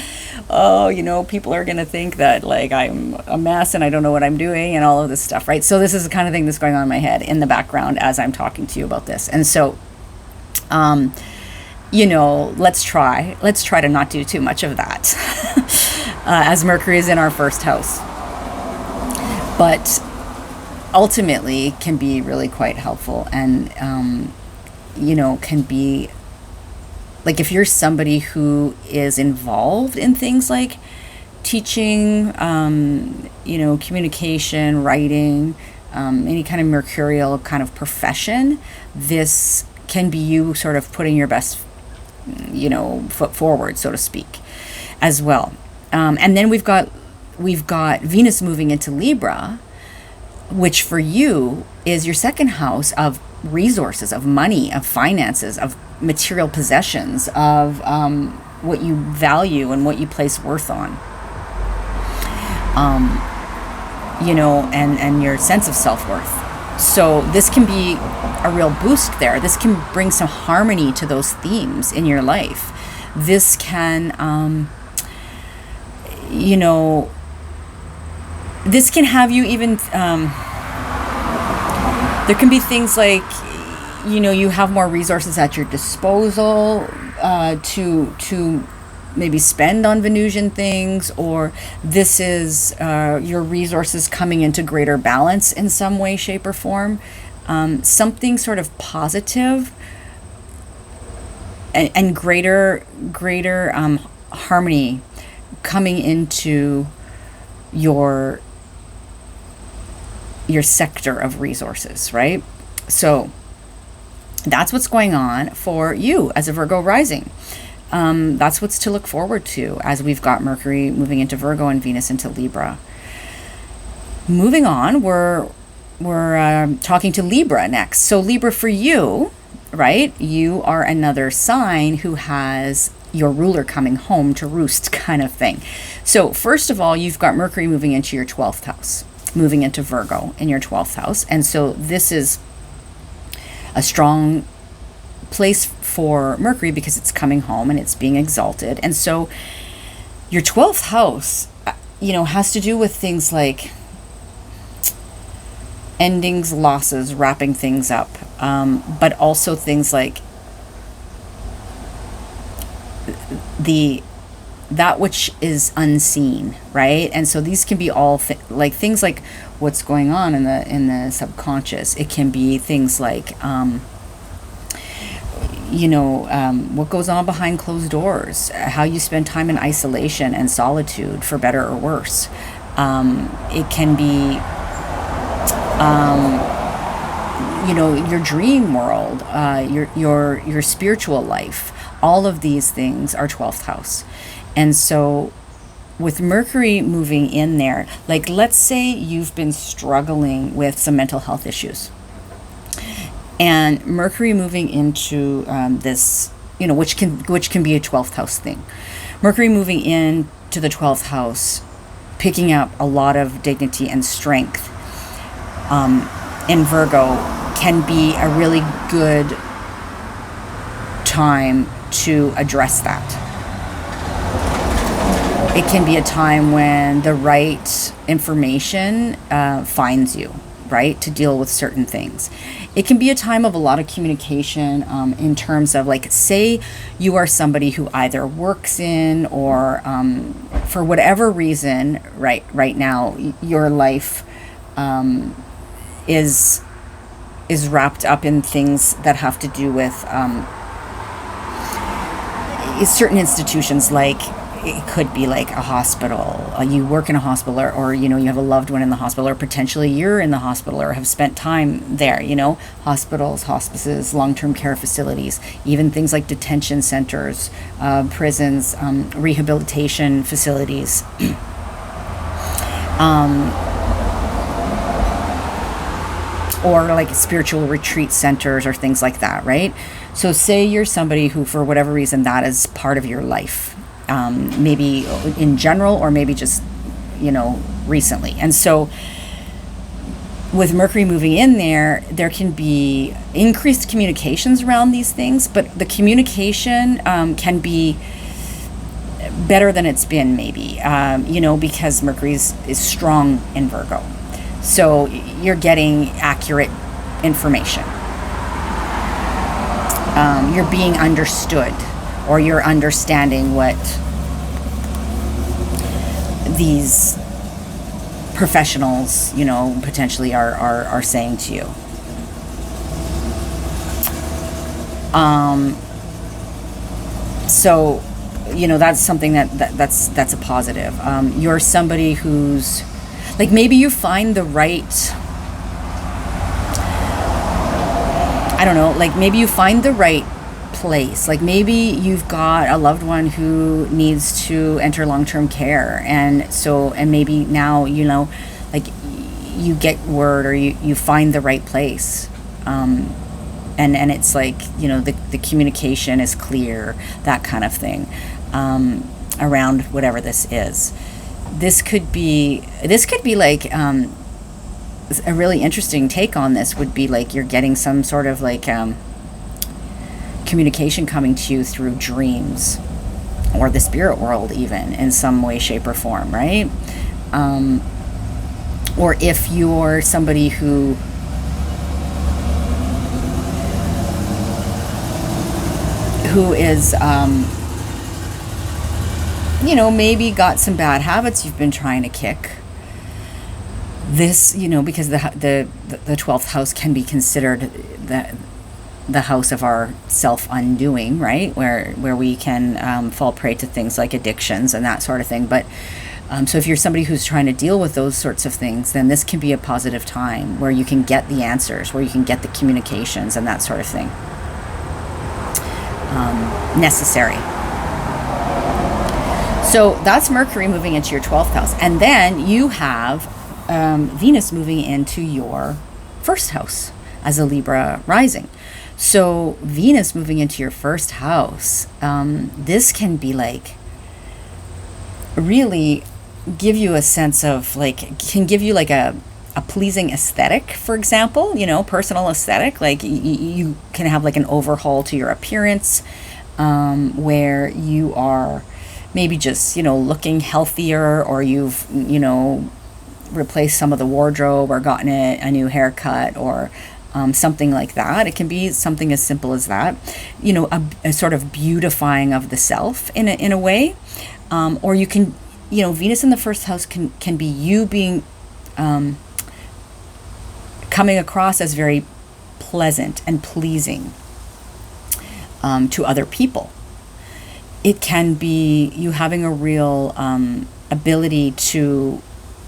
people are going to think that, like, I'm a mess and I don't know what I'm doing and all of this stuff, right? So this is the kind of thing that's going on in my head in the background as I'm talking to you about this. And so let's try to not do too much of that as Mercury is in our first house. But ultimately can be really quite helpful, and, can be, like, if you're somebody who is involved in things like teaching, communication, writing, any kind of mercurial kind of profession, this can be you sort of putting your best foot forward, so to speak, as well. And then we've got Venus moving into Libra, which for you is your second house of resources, of money, of finances, of material possessions, of what you value and what you place worth on. And your sense of self-worth. So this can be a real boost there. This can bring some harmony to those themes in your life. This can, this can have you even, there can be things like, you have more resources at your disposal to maybe spend on Venusian things, or this is your resources coming into greater balance in some way, shape, or form. Something sort of positive and greater harmony coming into your sector of resources, right? So that's what's going on for you as a Virgo rising. That's what's to look forward to as we've got Mercury moving into Virgo and Venus into Libra. Moving on, we're talking to Libra next. So Libra, for you, right? You are another sign who has your ruler coming home to roost, kind of thing. So first of all, you've got Mercury moving into your 12th house, moving into Virgo in your 12th house. And so this is a strong place for Mercury because it's coming home and it's being exalted. And so your 12th house, has to do with things like endings, losses, wrapping things up, but also things like that which is unseen, right? And so these can be all things like what's going on in the subconscious. It can be things like what goes on behind closed doors, how you spend time in isolation and solitude, for better or worse. It can be your dream world, your spiritual life. All of these things are 12th house. And so with Mercury moving in there, like let's say you've been struggling with some mental health issues, and Mercury moving into this, which can be a 12th house thing. Mercury moving into the 12th house, picking up a lot of dignity and strength in Virgo can be a really good time to address that. It can be a time when the right information finds you, right, to deal with certain things. It can be a time of a lot of communication in terms of, like, say you are somebody who either works in or for whatever reason right now your life is wrapped up in things that have to do with certain institutions, like it could be like a hospital. You work in a hospital, or you have a loved one in the hospital, or potentially you're in the hospital or have spent time there. Hospitals, hospices, long-term care facilities, even things like detention centers, prisons, rehabilitation facilities. Or like spiritual retreat centers or things like that, right? So say you're somebody who, for whatever reason, that is part of your life. Maybe in general, or maybe just, recently. And so with Mercury moving in there can be increased communications around these things, but the communication can be better than it's been, maybe, because Mercury is strong in Virgo. So you're getting accurate information. You're being understood, or you're understanding what these professionals, potentially are saying to you. So, that's something that's a positive. You're somebody who's, like, maybe you find the right, maybe you find the right place. Like maybe you've got a loved one who needs to enter long-term care, and maybe now, like you get word, or you find the right place. And it's like, the communication is clear, that kind of thing, around whatever this is. This could be like, a really interesting take on this would be like you're getting some sort of like communication coming to you through dreams, or the spirit world, even in some way, shape, or form, right? Or if you're somebody who is maybe got some bad habits you've been trying to kick. This, because the 12th house can be considered the house of our self-undoing, right? Where we can fall prey to things like addictions and that sort of thing. But so if you're somebody who's trying to deal with those sorts of things, then this can be a positive time where you can get the answers, where you can get the communications and that sort of thing necessary. So that's Mercury moving into your 12th house. And then you have Venus moving into your first house as a Libra rising. So Venus moving into your first house, this can be like really give you a sense of can give you like a pleasing aesthetic, for example, personal aesthetic. Like you can have like an overhaul to your appearance, where you are maybe just, looking healthier, or you've, replaced some of the wardrobe or gotten a new haircut, or something like that. It can be something as simple as that, a sort of beautifying of the self in a way. Or you can, Venus in the first house can be you being, coming across as very pleasant and pleasing to other people. It can be you having a real ability to,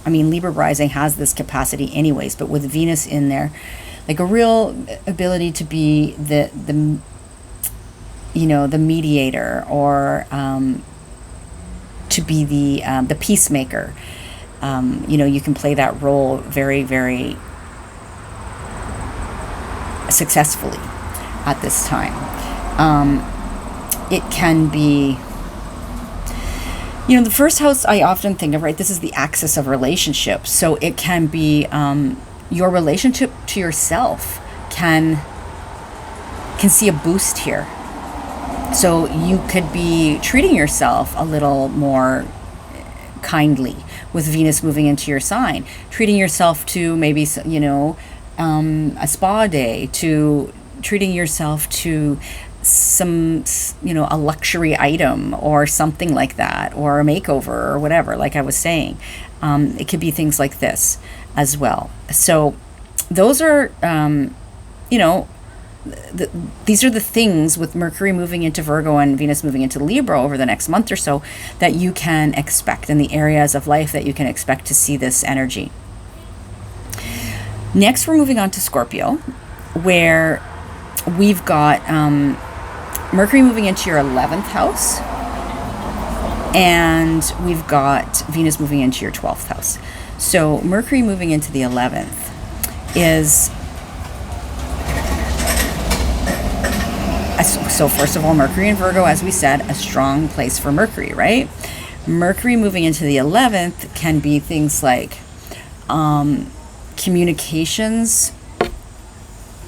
Libra rising has this capacity anyways, but with Venus in there, like a real ability to be the mediator, or to be the peacemaker. You can play that role very, very successfully at this time. It can be, the first house I often think of, right, this is the axis of relationships. So it can be your relationship to yourself can see a boost here. So you could be treating yourself a little more kindly with Venus moving into your sign, treating yourself to maybe, a spa day, to treating yourself to some, a luxury item or something like that, or a makeover or whatever, like I was saying. It could be things like this as well. So those are, these are the things with Mercury moving into Virgo and Venus moving into Libra over the next month or so that you can expect, in the areas of life that you can expect to see this energy. Next, we're moving on to Scorpio, where we've got Mercury moving into your 11th house, and we've got Venus moving into your 12th house. So Mercury moving into the 11th is, so first of all, Mercury and Virgo, as we said, a strong place for Mercury, right? Mercury moving into the 11th can be things like communications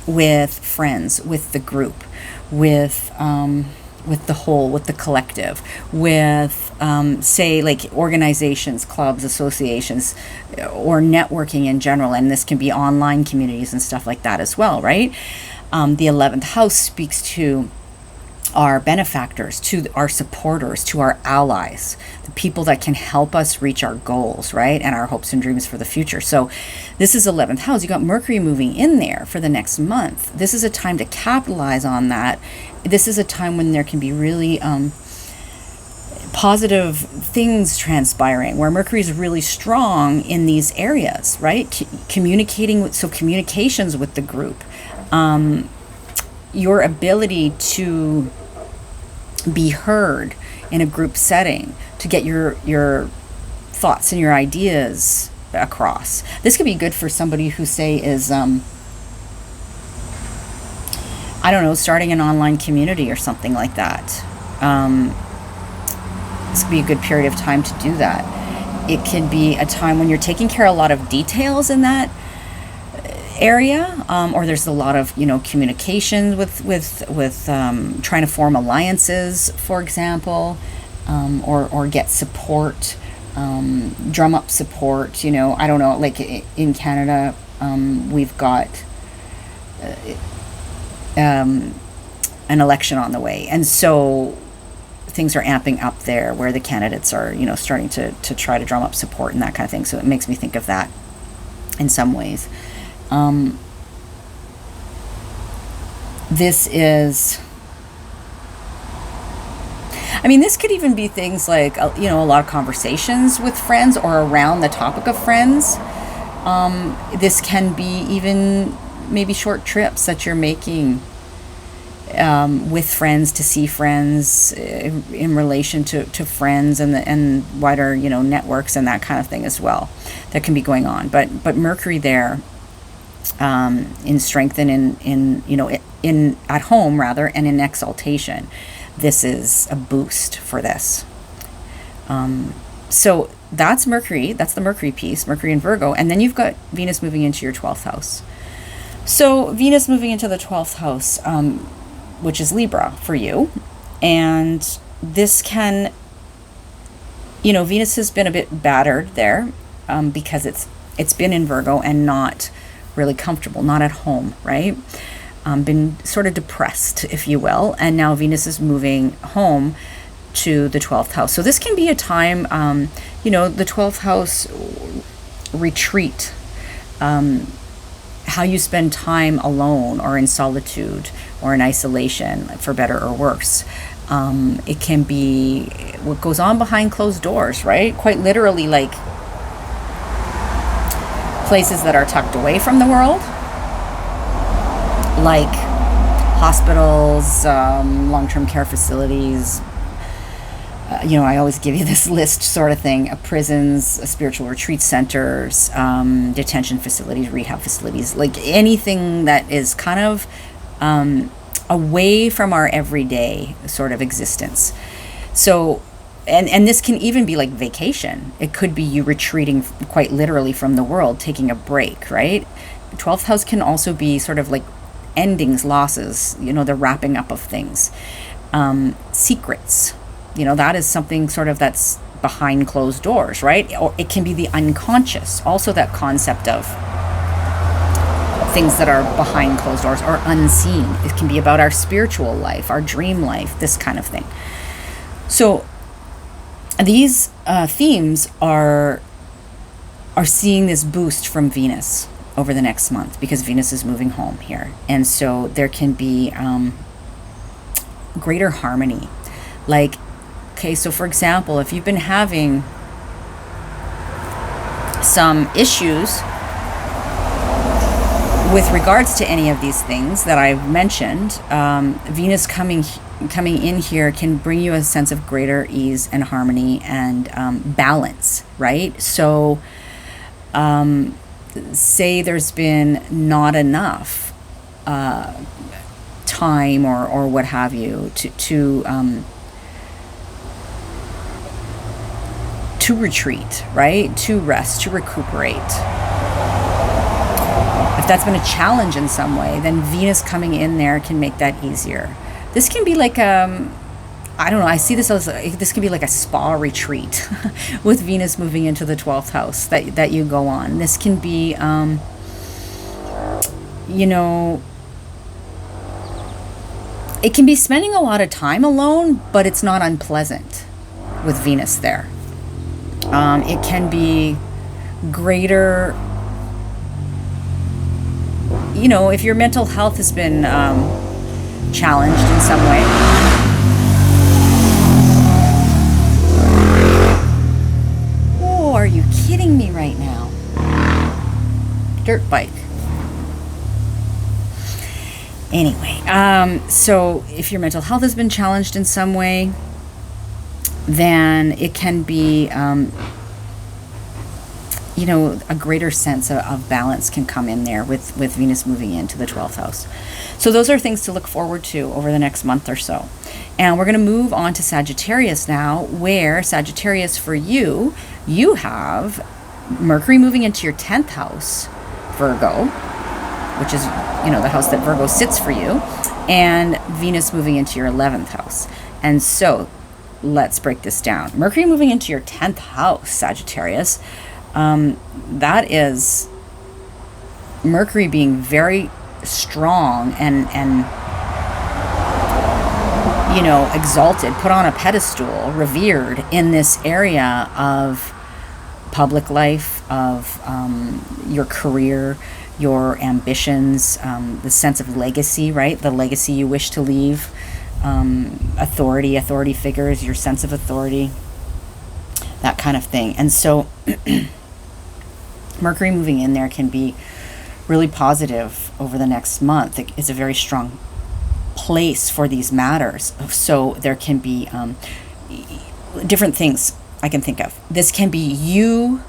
with friends, with the group, with the whole, with the collective, with say like organizations, clubs, associations, or networking in general. And this can be online communities and stuff like that as well, right? The 11th house speaks to our benefactors, to our supporters, to our allies, the people that can help us reach our goals, right? And our hopes and dreams for the future. So this is 11th house. You got Mercury moving in there for the next month. This is a time to capitalize on that. This is a time when there can be really positive things transpiring, where Mercury is really strong in these areas, right? Communications with the group. Your ability to be heard in a group setting, to get your thoughts and your ideas across. This could be good for somebody who, say, is starting an online community or something like that. This could be a good period of time to do that. It can be a time when you're taking care of a lot of details in that area, or there's a lot of communication with trying to form alliances, for example, or get support, drum up support. I don't know, like in Canada, we've got an election on the way, and so things are amping up there, where the candidates are, starting to try to drum up support and that kind of thing. So it makes me think of that in some ways. This could even be things like, a lot of conversations with friends or around the topic of friends. This can be even maybe short trips that you're making with friends, to see friends, in relation to friends and wider, networks and that kind of thing as well, that can be going on. But Mercury there, in strength and in at home rather, and in exaltation, this is a boost for this. So that's Mercury. That's the Mercury piece, Mercury in Virgo. And then you've got Venus moving into your 12th house. So Venus moving into the 12th house, which is Libra for you. And this can, Venus has been a bit battered there, because it's been in Virgo and not really comfortable, not at home, right? Been sort of depressed, if you will. And now Venus is moving home to the 12th house. So this can be a time, the 12th house retreat, how you spend time alone or in solitude or in isolation, for better or worse. It can be what goes on behind closed doors, right? Quite literally, like places that are tucked away from the world, like hospitals, long-term care facilities. I always give you this list sort of thing: prisons, spiritual retreat centers, detention facilities, rehab facilities, like anything that is kind of away from our everyday sort of existence. So, and this can even be like vacation. It could be you retreating quite literally from the world, taking a break, right? 12th house can also be sort of like endings, losses, the wrapping up of things, secrets. That is something sort of that's behind closed doors, right? Or it can be the unconscious, also that concept of things that are behind closed doors or unseen. It can be about our spiritual life, our dream life, this kind of thing. So these themes are seeing this boost from Venus over the next month, because Venus is moving home here. And so there can be greater harmony. Like, okay, so for example, if you've been having some issues with regards to any of these things that I've mentioned, Venus coming in here can bring you a sense of greater ease and harmony and balance, right? So say there's been not enough time or what have you to retreat, right? To rest, to recuperate. If that's been a challenge in some way, then Venus coming in there can make that easier. This can be like I don't know, I see this as this can be like a spa retreat with Venus moving into the 12th house that you go on. This can be it can be spending a lot of time alone, but it's not unpleasant with Venus there. It can be greater, if your mental health has been challenged in some way. Oh, are you kidding me right now? Dirt bike. Anyway, so if your mental health has been challenged in some way, then it can be, a greater sense of balance can come in there with Venus moving into the 12th house. So those are things to look forward to over the next month or so. And we're going to move on to Sagittarius now, where Sagittarius for you have Mercury moving into your 10th house, Virgo, which is, the house that Virgo sits for you, and Venus moving into your 11th house. And so let's break this down. Mercury moving into your 10th house, Sagittarius, that is Mercury being very strong and exalted, put on a pedestal, revered in this area of public life, of your career, your ambitions, the sense of legacy, right? The legacy you wish to leave, authority figures, your sense of authority, that kind of thing. And so Mercury moving in there can be really positive over the next month. It's a very strong place for these matters. So there can be different things I can think of. This can be you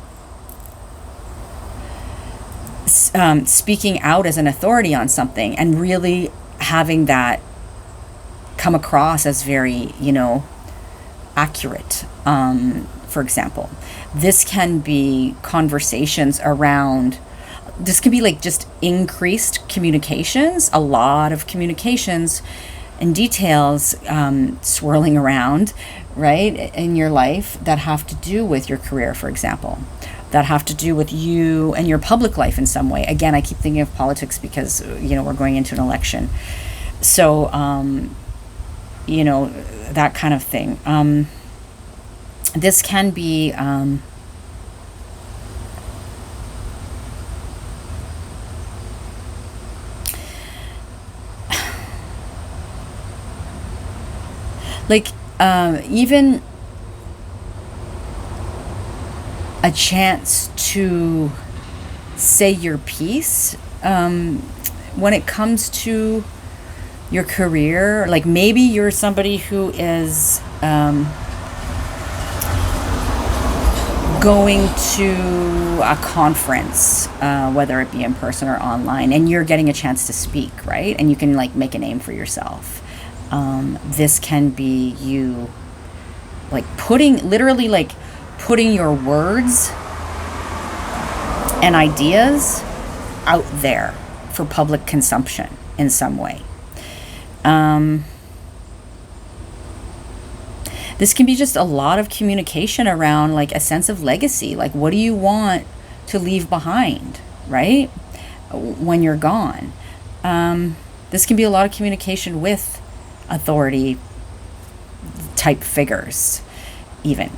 speaking out as an authority on something and really having that come across as very, accurate. For example, this can be conversations around, this could be like just increased communications, a lot of communications and details swirling around, right, in your life that have to do with your career, for example, that have to do with you and your public life in some way. Again, I keep thinking of politics because, we're going into an election. So, that kind of thing. This can be like even a chance to say your piece when it comes to your career. Like maybe you're somebody who is going to a conference, whether it be in person or online, and you're getting a chance to speak, right? And you can like make a name for yourself. This can be you like putting your words and ideas out there for public consumption in some way. This can be just a lot of communication around like a sense of legacy. Like, what do you want to leave behind, right? When you're gone. This can be a lot of communication with authority type figures even.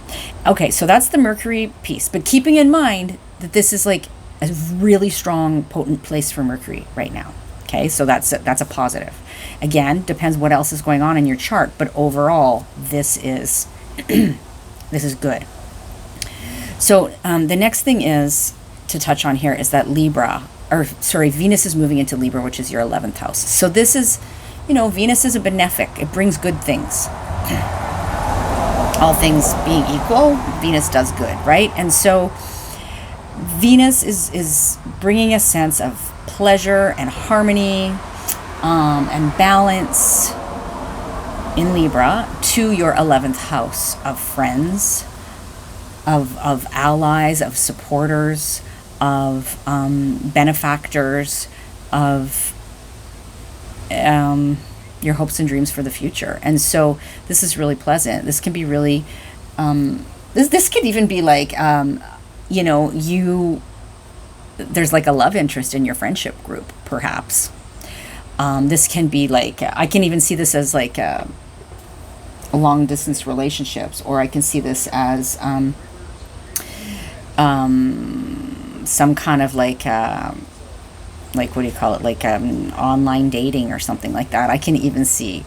Okay, so that's the Mercury piece. But keeping in mind that this is like a really strong, potent place for Mercury right now. Okay, so that's a positive. Again, depends what else is going on in your chart, but overall, this is this is good. So the next thing is to touch on here is that Venus is moving into Libra, which is your 11th house. So this is, Venus is a benefic. It brings good things. All things being equal, Venus does good, right? And so Venus is bringing a sense of pleasure and harmony and balance in Libra to your 11th house of friends, of allies, of supporters, of benefactors, of your hopes and dreams for the future. And so this is really pleasant. This can be really, this could even be like, there's like a love interest in your friendship group, perhaps. This can be like, I can even see this as like long distance relationships, or I can see this as some kind of like what do you call it? Like online dating or something like that. I can even see,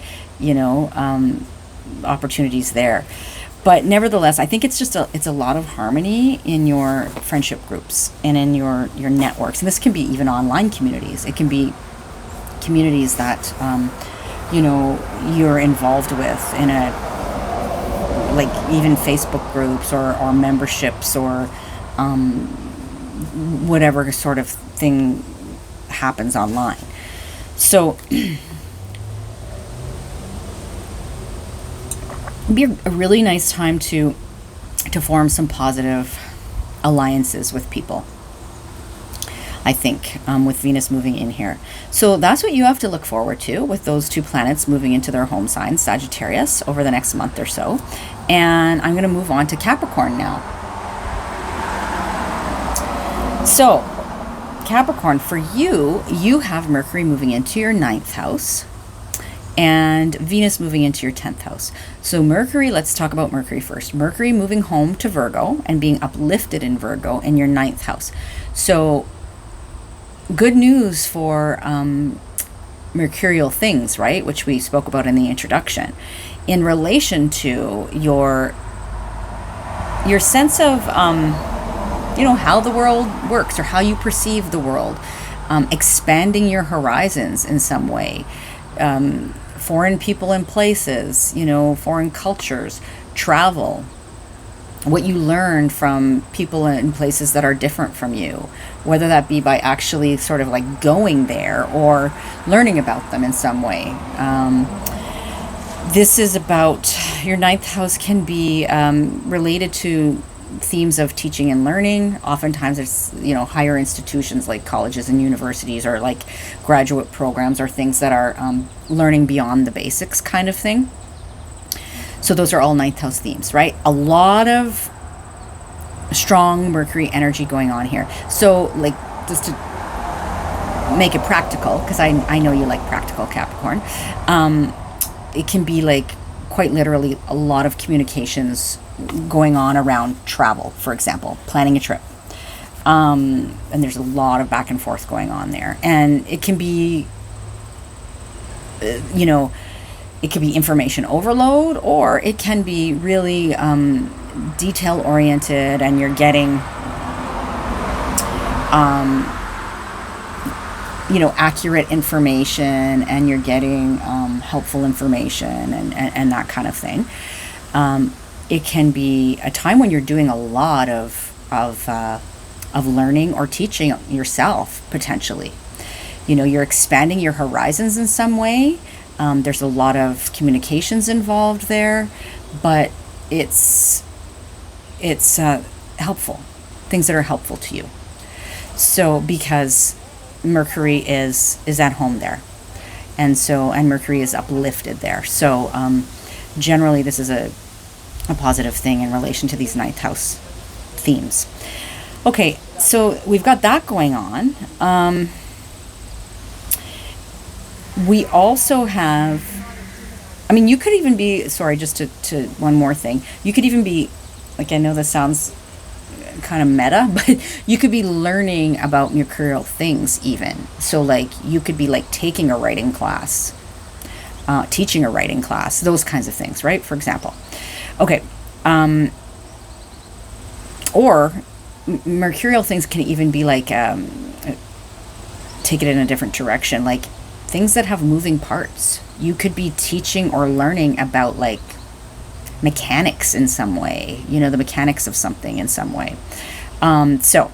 opportunities there. But nevertheless, I think it's just it's a lot of harmony in your friendship groups and in your networks. And this can be even online communities. It can be communities that, you're involved with in like even Facebook groups or memberships or whatever sort of thing happens online. So it'd be a really nice time to form some positive alliances with people, I think, with Venus moving in here. So that's what you have to look forward to with those two planets moving into their home sign, Sagittarius, over the next month or so. And I'm going to move on to Capricorn now. So Capricorn, for you have Mercury moving into your 9th house. and Venus moving into your 10th house. So Mercury, let's talk about Mercury first. Mercury moving home to Virgo and being uplifted in Virgo in your 9th house. So good news for mercurial things, right? Which we spoke about in the introduction. In relation to your sense of, how the world works or how you perceive the world, expanding your horizons in some way, foreign people and places, foreign cultures, travel, what you learn from people in places that are different from you, whether that be by actually sort of like going there or learning about them in some way. This is about your 9th house can be related to themes of teaching and learning. Oftentimes it's, higher institutions like colleges and universities or like graduate programs or things that are learning beyond the basics kind of thing. So those are all 9th house themes, right? A lot of strong Mercury energy going on here. So like just to make it practical, because I know you like practical Capricorn, it can be like quite literally a lot of communications going on around travel, for example, planning a trip. And there's a lot of back and forth going on there. And it can be, it could be information overload, or it can be really detail oriented, and you're getting accurate information, and you're getting helpful information and that kind of thing. It can be a time when you're doing a lot of learning or teaching yourself, potentially. You're expanding your horizons in some way. There's a lot of communications involved there, but it's helpful, things that are helpful to you. So because Mercury is at home there, and Mercury is uplifted there. So generally this is a positive thing in relation to these 9th house themes. Okay, so we've got that going on. We also have, you could even be, sorry, just to one more thing. You could even be, like, I know this sounds kind of meta, but you could be learning about mercurial things even. So like you could be like taking a writing class, teaching a writing class, those kinds of things, right? For example. Okay. Or mercurial things can even be like, take it in a different direction, like things that have moving parts. You could be teaching or learning about like mechanics in some way, the mechanics of something in some way. So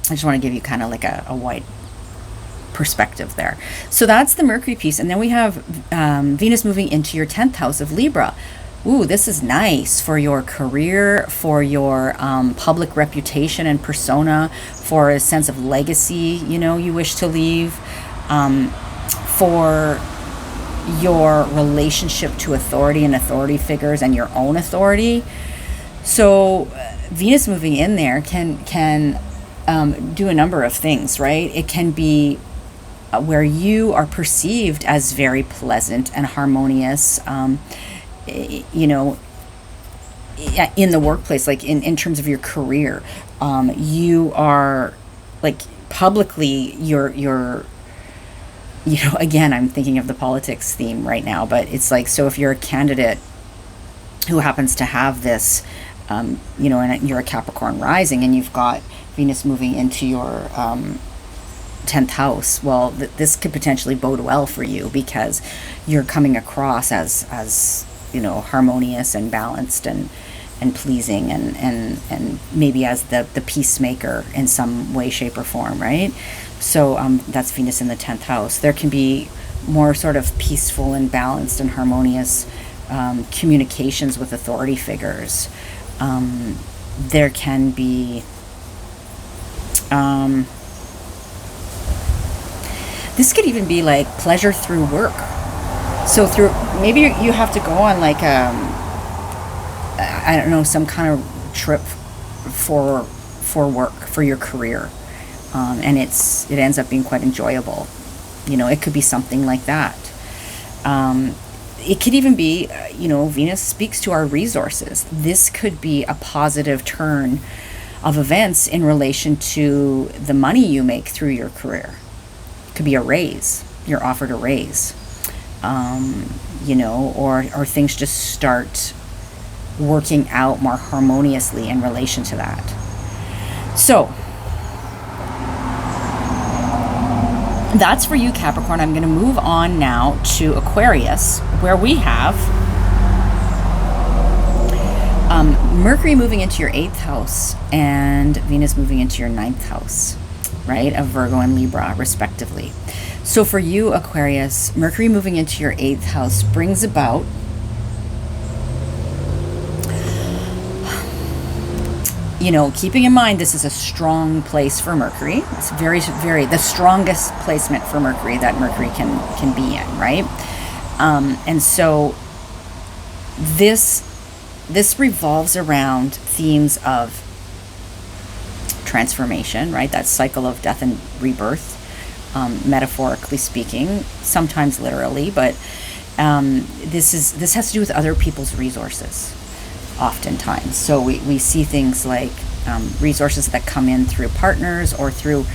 I just want to give you kind of like a wide perspective there. So that's the Mercury piece. And then we have Venus moving into your 10th house of Libra. Ooh, this is nice for your career, for your public reputation and persona, for a sense of legacy, you wish to leave, for your relationship to authority and authority figures and your own authority. So Venus moving in there can do a number of things, right? It can be where you are perceived as very pleasant and harmonious, in the workplace, like in terms of your career. You are like publicly you're again, I'm thinking of the politics theme right now, but it's like, so if you're a candidate who happens to have this, and you're a Capricorn rising and you've got Venus moving into your 10th house, well, this could potentially bode well for you because you're coming across as harmonious and balanced and pleasing and maybe as the peacemaker in some way, shape, or form, right? So that's Venus in the 10th house. There can be more sort of peaceful and balanced and harmonious communications with authority figures. There can be this could even be like pleasure through work. So through, maybe you have to go on like I don't know, some kind of trip for work, for your career, and it ends up being quite enjoyable. It could be something like that. It could even be, Venus speaks to our resources. This could be a positive turn of events in relation to the money you make through your career. It could be a raise. You're offered a raise, or things just start working out more harmoniously in relation to that. So that's for you, Capricorn. I'm going to move on now to Aquarius, where we have Mercury moving into your 8th house and Venus moving into your 9th house, right, of Virgo and Libra, respectively. So for you, Aquarius, Mercury moving into your 8th house brings about keeping in mind this is a strong place for Mercury. It's very, very the strongest placement for Mercury that Mercury can be in, right? And so this revolves around themes of transformation, right? That cycle of death and rebirth, metaphorically speaking, sometimes literally, but this has to do with other people's resources. Oftentimes. So we see things like resources that come in through partners or through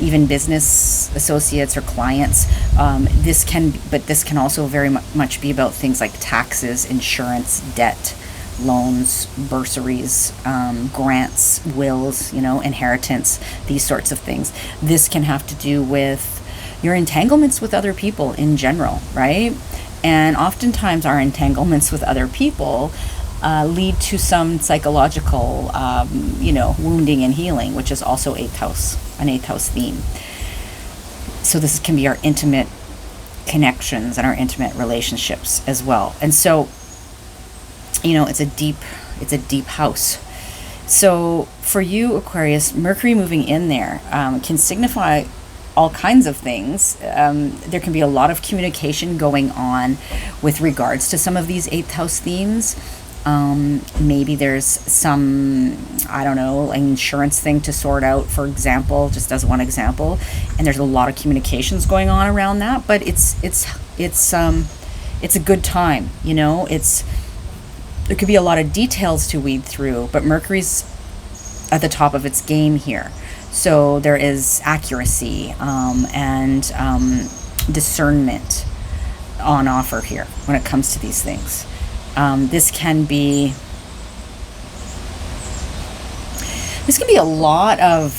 even business associates or clients. This can also very much be about things like taxes, insurance, debt, loans, bursaries, grants, wills, inheritance, these sorts of things. This can have to do with your entanglements with other people in general, right? And oftentimes our entanglements with other people lead to some psychological, wounding and healing, which is also an 8th house theme. So this can be our intimate connections and our intimate relationships as well. And so, it's a deep house. So for you, Aquarius, Mercury moving in there can signify all kinds of things. There can be a lot of communication going on with regards to some of these 8th house themes. Maybe there's some, an insurance thing to sort out, for example, just as one example. And there's a lot of communications going on around that, but it's a good time, there could be a lot of details to weed through, but Mercury's at the top of its game here. So there is accuracy, and discernment on offer here when it comes to these things. This can be a lot of,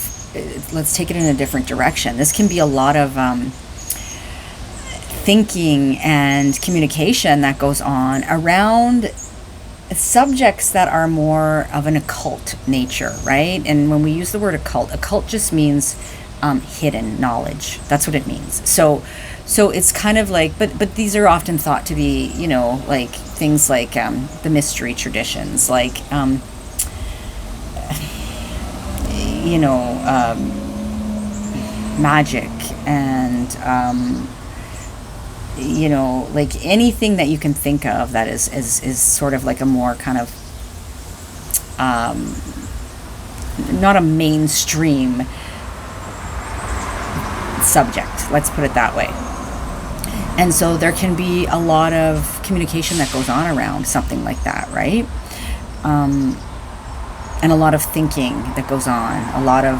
let's take it in a different direction. This can be a lot of thinking and communication that goes on around subjects that are more of an occult nature, right? And when we use the word occult just means hidden knowledge. That's what it means. So it's kind of like, but these are often thought to be, like things like the mystery traditions, like, magic and, like anything that you can think of that is sort of like a more kind of, not a mainstream subject, let's put it that way. And so there can be a lot of communication that goes on around something like that, right? And a lot of thinking that goes on, a lot of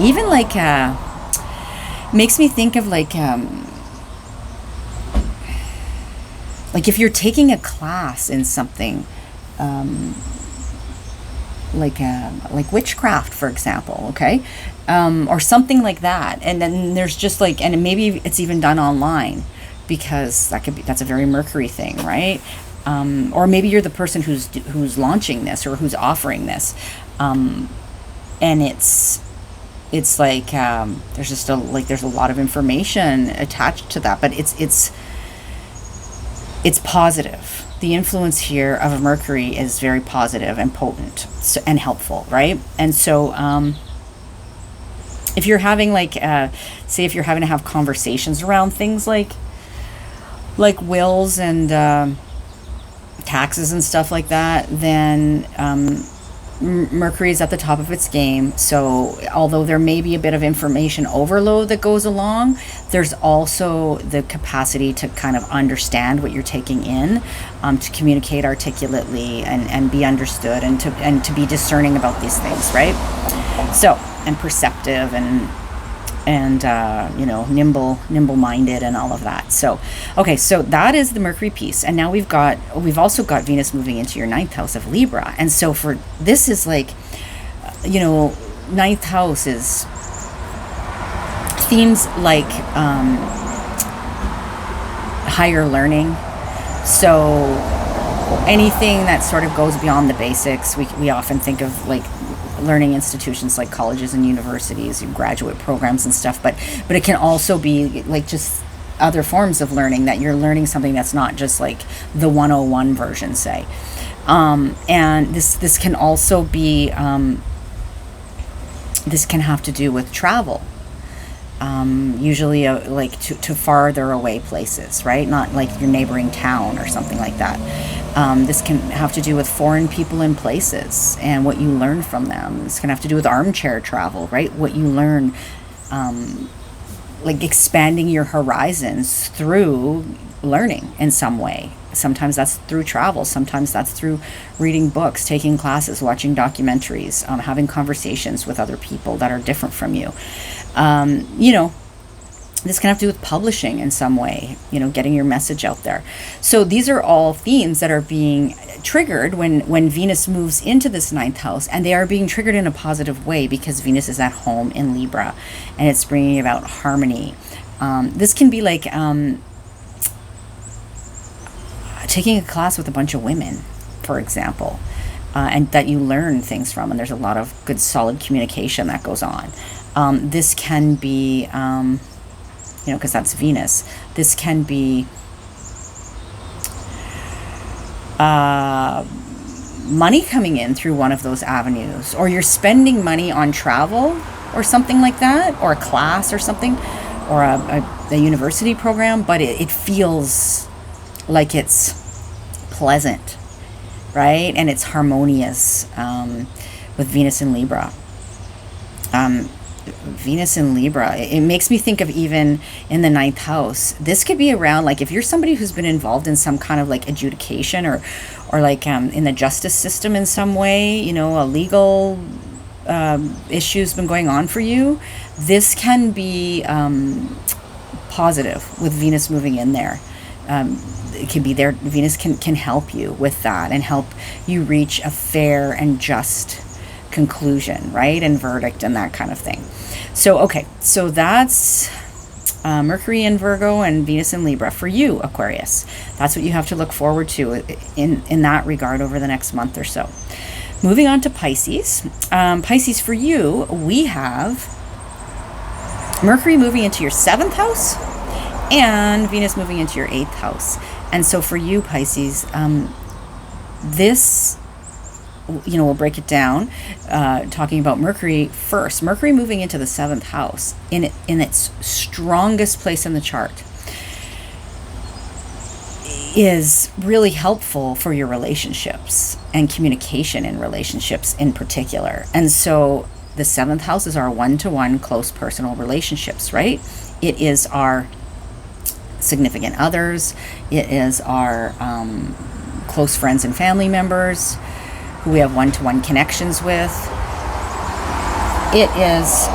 even like makes me think of like if you're taking a class in something, like witchcraft, for example, okay, or something like that, and then there's just like, and maybe it's even done online, because that's a very Mercury thing, right? Or maybe you're the person who's launching this or who's offering this, and it's like there's just there's a lot of information attached to that, but it's positive. The influence here of a Mercury is very positive and potent, and helpful, right? And so if you're having say if you're having to have conversations around things like wills and taxes and stuff like that, then Mercury is at the top of its game. So although there may be a bit of information overload that goes along, there's also the capacity to kind of understand what you're taking in, to communicate articulately and be understood, and to be discerning about these things, right? So, and perceptive and nimble-minded and all of that. So, okay, so that is the Mercury piece. And now we've also got Venus moving into your ninth house of Libra. And so for this is like, ninth house is themes like higher learning. So anything that sort of goes beyond the basics, we often think of like learning institutions like colleges and universities and graduate programs and stuff, but it can also be like just other forms of learning, that you're learning something that's not just like the 101 version, say. And this can also be this can have to do with travel, usually like to farther away places, right? Not like your neighboring town or something like that. This can have to do with foreign people and places and what you learn from them. This can have to do with armchair travel, right? What you learn, like expanding your horizons through learning in some way. Sometimes that's through travel. Sometimes that's through reading books, taking classes, watching documentaries, having conversations with other people that are different from you. This can have to do with publishing in some way, getting your message out there. So these are all themes that are being triggered when Venus moves into this ninth house, and they are being triggered in a positive way because Venus is at home in Libra, and it's bringing about harmony. This can be like taking a class with a bunch of women, for example, and that you learn things from, and there's a lot of good, solid communication that goes on. This can be, because that's Venus. This can be money coming in through one of those avenues, or you're spending money on travel or something like that, or a class or something, or a university program, but it feels like it's pleasant, right? And it's harmonious with Venus in Libra. Venus in Libra, it makes me think of, even in the ninth house, this could be around, like if you're somebody who's been involved in some kind of like adjudication or like in the justice system in some way, a legal issue's been going on for you, this can be positive with Venus moving in there. It can be there. Venus can help you with that and help you reach a fair and just conclusion, right? And verdict and that kind of thing. So, okay. So that's Mercury in Virgo and Venus in Libra for you, Aquarius. That's what you have to look forward to in that regard over the next month or so. Moving on to Pisces. Pisces, for you, we have Mercury moving into your 7th house and Venus moving into your 8th house. And so for you, Pisces, this, we'll break it down, talking about Mercury first. Mercury moving into the 7th house in its strongest place in the chart is really helpful for your relationships and communication in relationships in particular. And so the 7th house is our one-to-one close personal relationships, right? It is our significant others. It is our close friends and family members who we have one-to-one connections with. It is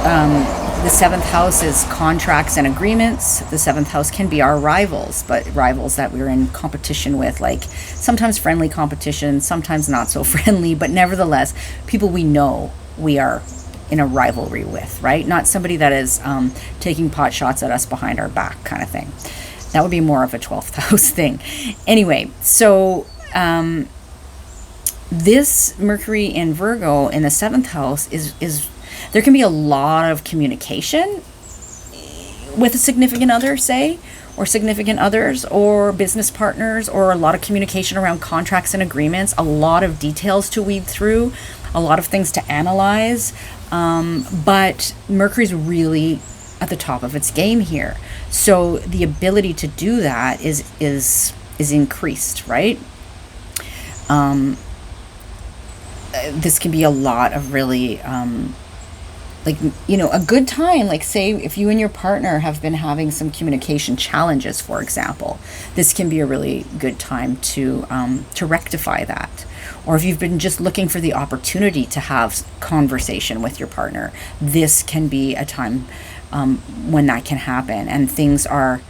the 7th house is contracts and agreements. The 7th house can be our rivals, but rivals that we're in competition with, like sometimes friendly competition, sometimes not so friendly, but nevertheless, people we know we are in a rivalry with, right? Not somebody that is taking pot shots at us behind our back kind of thing. That would be more of a 12th house thing. Anyway, so this Mercury in Virgo in the 7th house is there can be a lot of communication with a significant other, say, or significant others, or business partners, or a lot of communication around contracts and agreements, a lot of details to weed through, a lot of things to analyze. But Mercury's really at the top of its game here. So the ability to do that is increased, right? this can be a lot of really, like, you know, a good time. Like, say if you and your partner have been having some communication challenges, for example, this can be a really good time to rectify that. Or if you've been just looking for the opportunity to have conversation with your partner, this can be a time when that can happen. And things are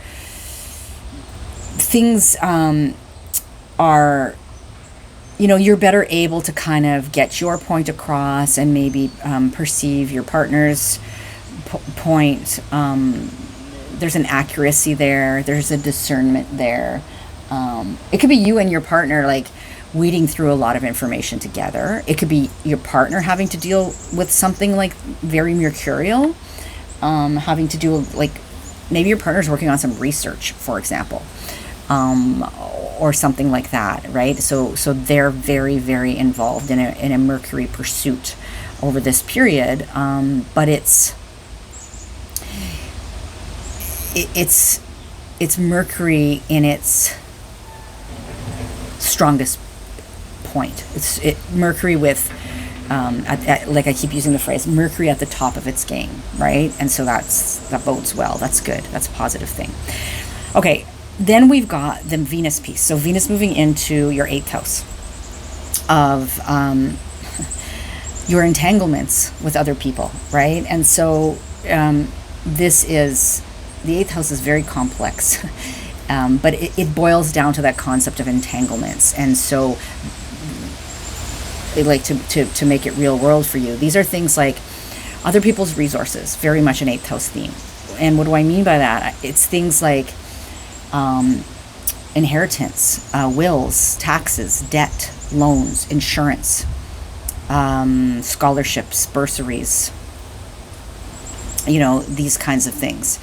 you know, you're better able to kind of get your point across and maybe perceive your partner's point. There's an accuracy there. There's a discernment there. It could be you and your partner, like, weeding through a lot of information together. It could be your partner having to deal with something like very mercurial, having to do, like, maybe your partner's working on some research, for example. Or something like that, right? So they're very, very involved in a Mercury pursuit over this period. But it's Mercury in its strongest point. It's Mercury with, like I keep using the phrase, Mercury at the top of its game, right? And so that bodes well. That's good. That's a positive thing. Okay. Then we've got the Venus piece. So Venus moving into your 8th house of your entanglements with other people, right? And so this is, the 8th house is very complex, but it boils down to that concept of entanglements. And so, like, to make it real world for you, these are things like other people's resources, very much an 8th house theme. And what do I mean by that? It's things like inheritance, wills, taxes, debt, loans, insurance, scholarships, bursaries, you know, these kinds of things.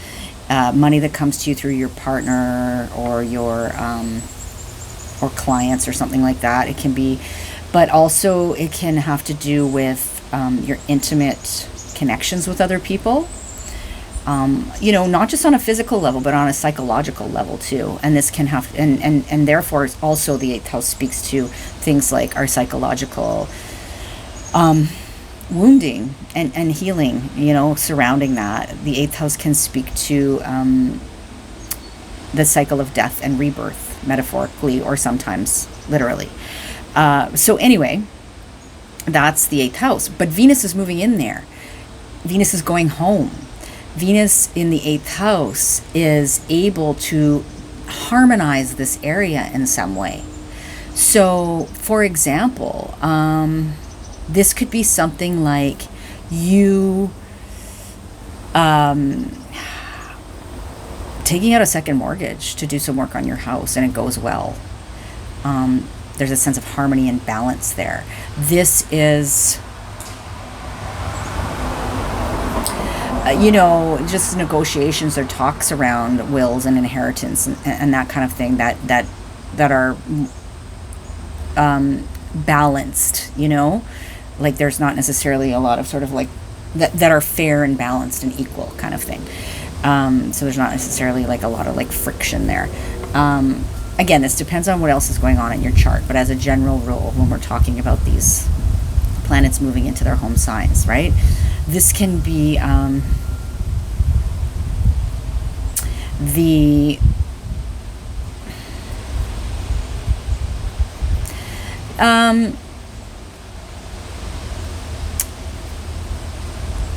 Money that comes to you through your partner or your or clients or something like that. It can be, but also it can have to do with your intimate connections with other people. You know, not just on a physical level, but on a psychological level too. And this can have, and therefore also the 8th house speaks to things like our psychological wounding and healing, you know, surrounding that. The 8th house can speak to the cycle of death and rebirth, metaphorically or sometimes literally. So anyway, that's the 8th house. But Venus is moving in there. Venus is going home. Venus in the 8th house is able to harmonize this area in some way. So, for example, this could be something like you taking out a second mortgage to do some work on your house and it goes well. There's a sense of harmony and balance there. This is, you know, just negotiations or talks around wills and inheritance and that kind of thing that are balanced, you know, like there's not necessarily a lot of sort of like that are fair and balanced and equal kind of thing. So there's not necessarily like a lot of like friction there. Again, this depends on what else is going on in your chart, but as a general rule, when we're talking about these planets moving into their home signs, right? This can be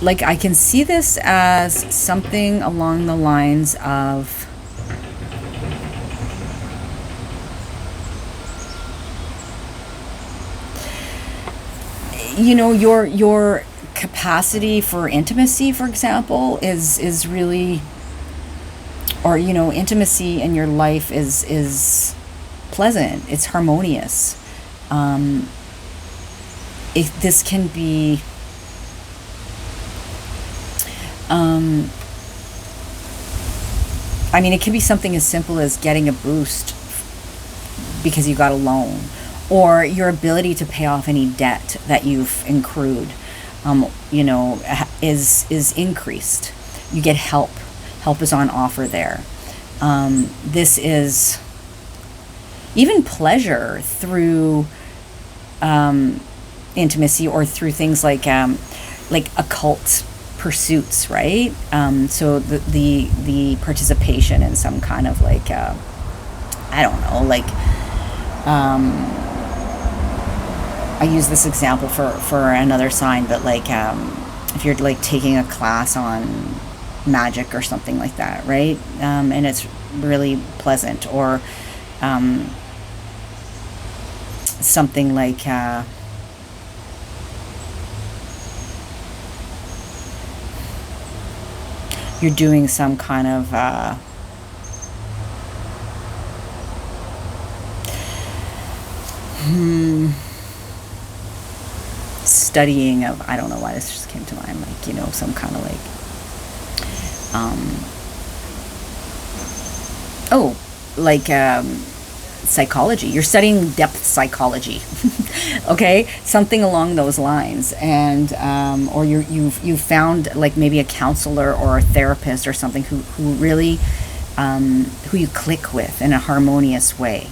like I can see this as something along the lines of you know, your capacity for intimacy, for example, is really, or you know, intimacy in your life is pleasant, it's harmonious. This can be I mean, it can be something as simple as getting a boost because you got a loan, or your ability to pay off any debt that you've accrued, you know, is increased. You get help. Help is on offer there. This is even pleasure through intimacy, or through things like occult pursuits, right? So the participation in some kind of like I don't know, like I use this example for another sign, but like if you're like taking a class on magic or something like that, right? And it's really pleasant, or something like you're doing some kind of studying of, I don't know why this just came to mind, like, you know, some kind of like psychology. You're studying depth psychology. Okay, something along those lines. And or you've found like maybe a counselor or a therapist or something who really who you click with in a harmonious way.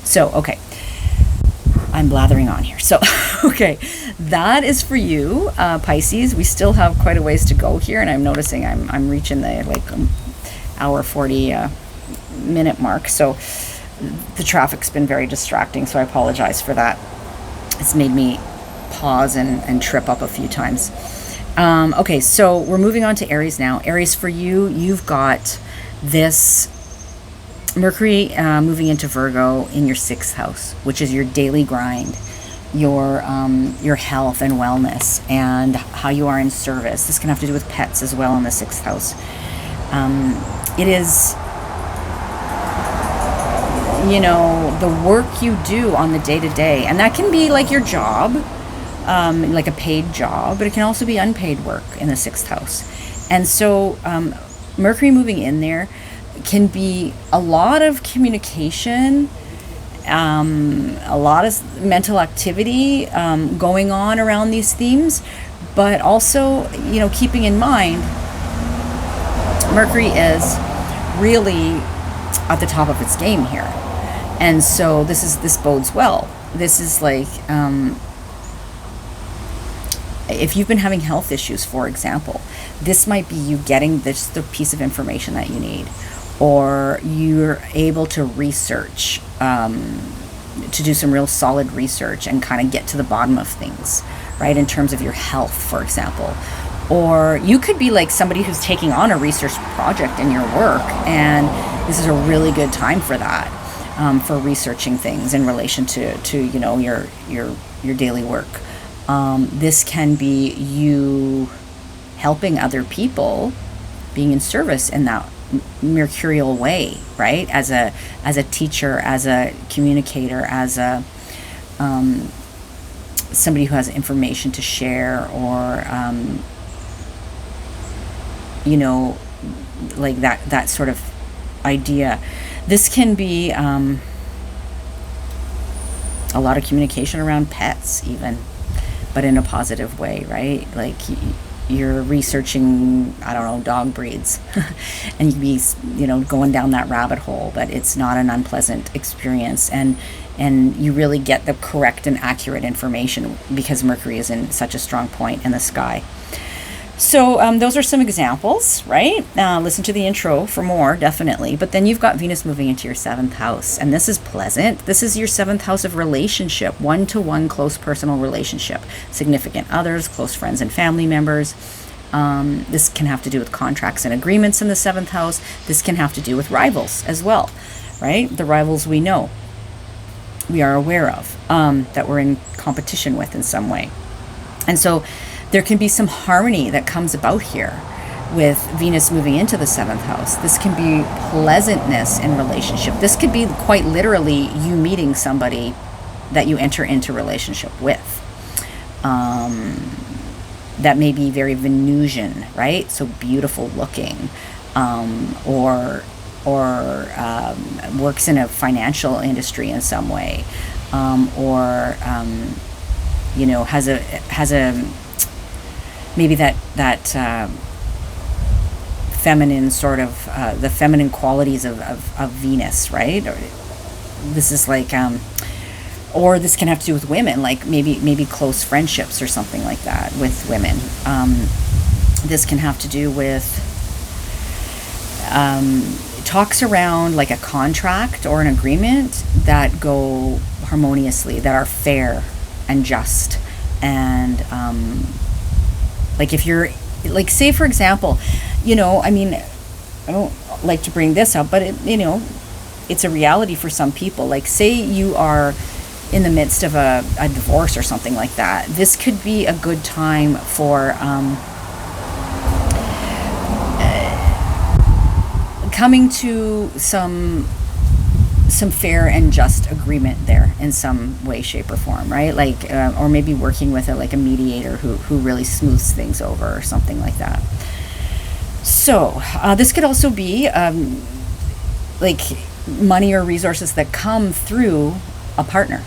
So okay, I'm blathering on here. So okay, that is for you, Pisces. We still have quite a ways to go here, and I'm noticing I'm reaching the like hour 40 minute mark. So the traffic's been very distracting, so I apologize for that. It's made me pause and trip up a few times. Okay, so we're moving on to Aries now. Aries, for you, you've got this Mercury moving into Virgo in your 6th house, which is your daily grind, your health and wellness, and how you are in service. This can have to do with pets as well in the 6th house. It is, you know, the work you do on the day-to-day, and that can be like your job, like a paid job, but it can also be unpaid work in the 6th house. And so Mercury moving in there can be a lot of communication, a lot of mental activity going on around these themes, but also, you know, keeping in mind Mercury is really at the top of its game here. And so this bodes well. This is like, if you've been having health issues, for example, this might be you getting the piece of information that you need, or you're able to research, to do some real solid research and kind of get to the bottom of things, right? In terms of your health, for example. Or you could be like somebody who's taking on a research project in your work, and this is a really good time for that. For researching things in relation to you know, your daily work. This can be you helping other people, being in service in that mercurial way, right? As a teacher, as a communicator, as a somebody who has information to share, or you know, like that sort of idea. This can be a lot of communication around pets even, but in a positive way, right? Like you're researching, I don't know, dog breeds and you can be, you know, going down that rabbit hole, but it's not an unpleasant experience, and you really get the correct and accurate information because Mercury is in such a strong point in the sky. So those are some examples, right? Listen to the intro for more, definitely. But then you've got Venus moving into your 7th house, and this is pleasant. This is your 7th house of relationship, one-to-one close personal relationship, significant others, close friends and family members. This can have to do with contracts and agreements in the 7th house. This can have to do with rivals as well, right? The rivals we know, we are aware of, that we're in competition with in some way. And so there can be some harmony that comes about here with Venus moving into the 7th house. This can be pleasantness in relationship. This could be quite literally you meeting somebody that you enter into relationship with. That may be very Venusian, right? So beautiful looking, or works in a financial industry in some way, or you know, has a maybe that feminine sort of the feminine qualities of Venus, right? Or this is like or this can have to do with women, like maybe close friendships or something like that with women. This can have to do with talks around like a contract or an agreement that go harmoniously, that are fair and just. And like if you're, like, say for example, I mean, I don't like to bring this up, but it's a reality for some people. Like, say you are in the midst of a divorce or something like that. This could be a good time for coming to some fair and just agreement there in some way, shape, or form, right? Like, or maybe working with a mediator who really smooths things over or something like that. So this could also be like money or resources that come through a partner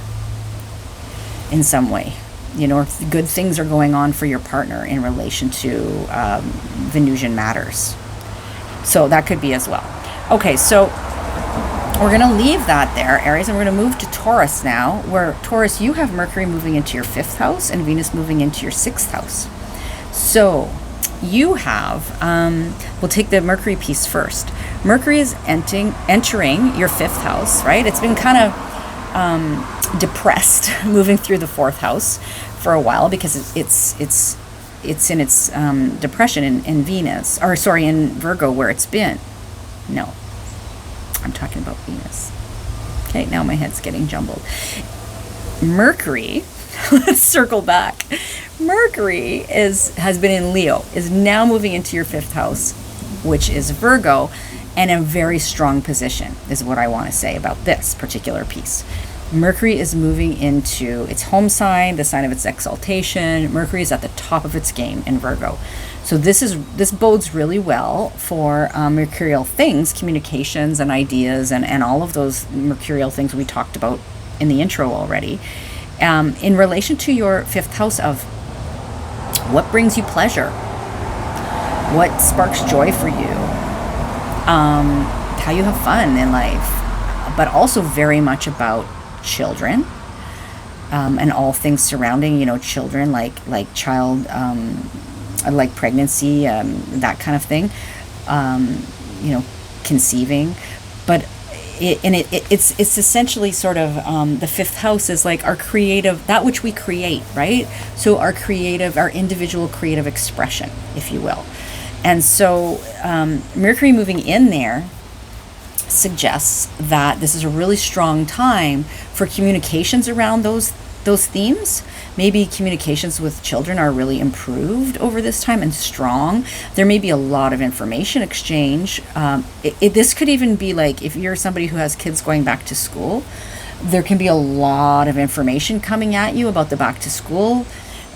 in some way. If good things are going on for your partner in relation to Venusian matters. So that could be as well. Okay, so we're going to leave that there, Aries, and we're going to move to Taurus now, where Taurus, you have Mercury moving into your 5th house and Venus moving into your 6th house. So you have, we'll take the Mercury piece first. Mercury is entering your 5th house, right? It's been kind of depressed moving through the 4th house for a while because it's in its depression in Venus, or sorry, in Virgo, where it's been. No, I'm talking about Venus. Okay, now my head's getting jumbled. Mercury, let's circle back. Mercury has been in Leo, is now moving into your 5th house, which is Virgo, and a very strong position is what I want to say about this particular piece. Mercury is moving into its home sign, the sign of its exaltation. Mercury is at the top of its game in Virgo. So this bodes really well for mercurial things, communications and ideas, and all of those mercurial things we talked about in the intro already. In relation to your 5th house of what brings you pleasure, what sparks joy for you, how you have fun in life, but also very much about children, and all things surrounding, children, like child, like pregnancy, that kind of thing, conceiving. But it's essentially sort of the 5th house is like our creative, that which we create, right? So our individual creative expression, if you will. And so Mercury moving in there suggests that this is a really strong time for communications around those themes. Maybe communications with children are really improved over this time and strong. There may be a lot of information exchange. This could even be like, if you're somebody who has kids going back to school, there can be a lot of information coming at you about the back to school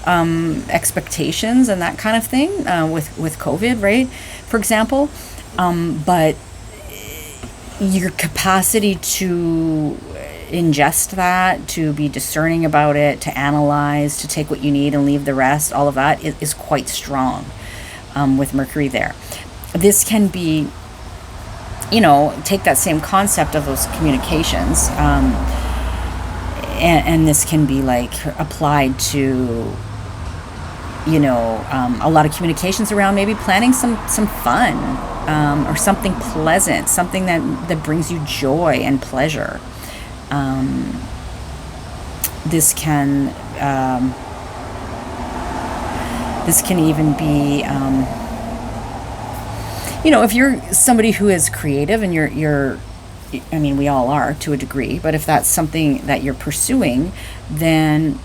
expectations and that kind of thing, with COVID, right? For example. But your capacity to ingest that, to be discerning about it, to analyze, to take what you need and leave the rest, all of that is quite strong with Mercury there. This can be, take that same concept of those communications, and this can be like applied to, a lot of communications around maybe planning some fun, or something pleasant, something that brings you joy and pleasure. This can even be, if you're somebody who is creative and you're, I mean, we all are to a degree, but if that's something that you're pursuing, then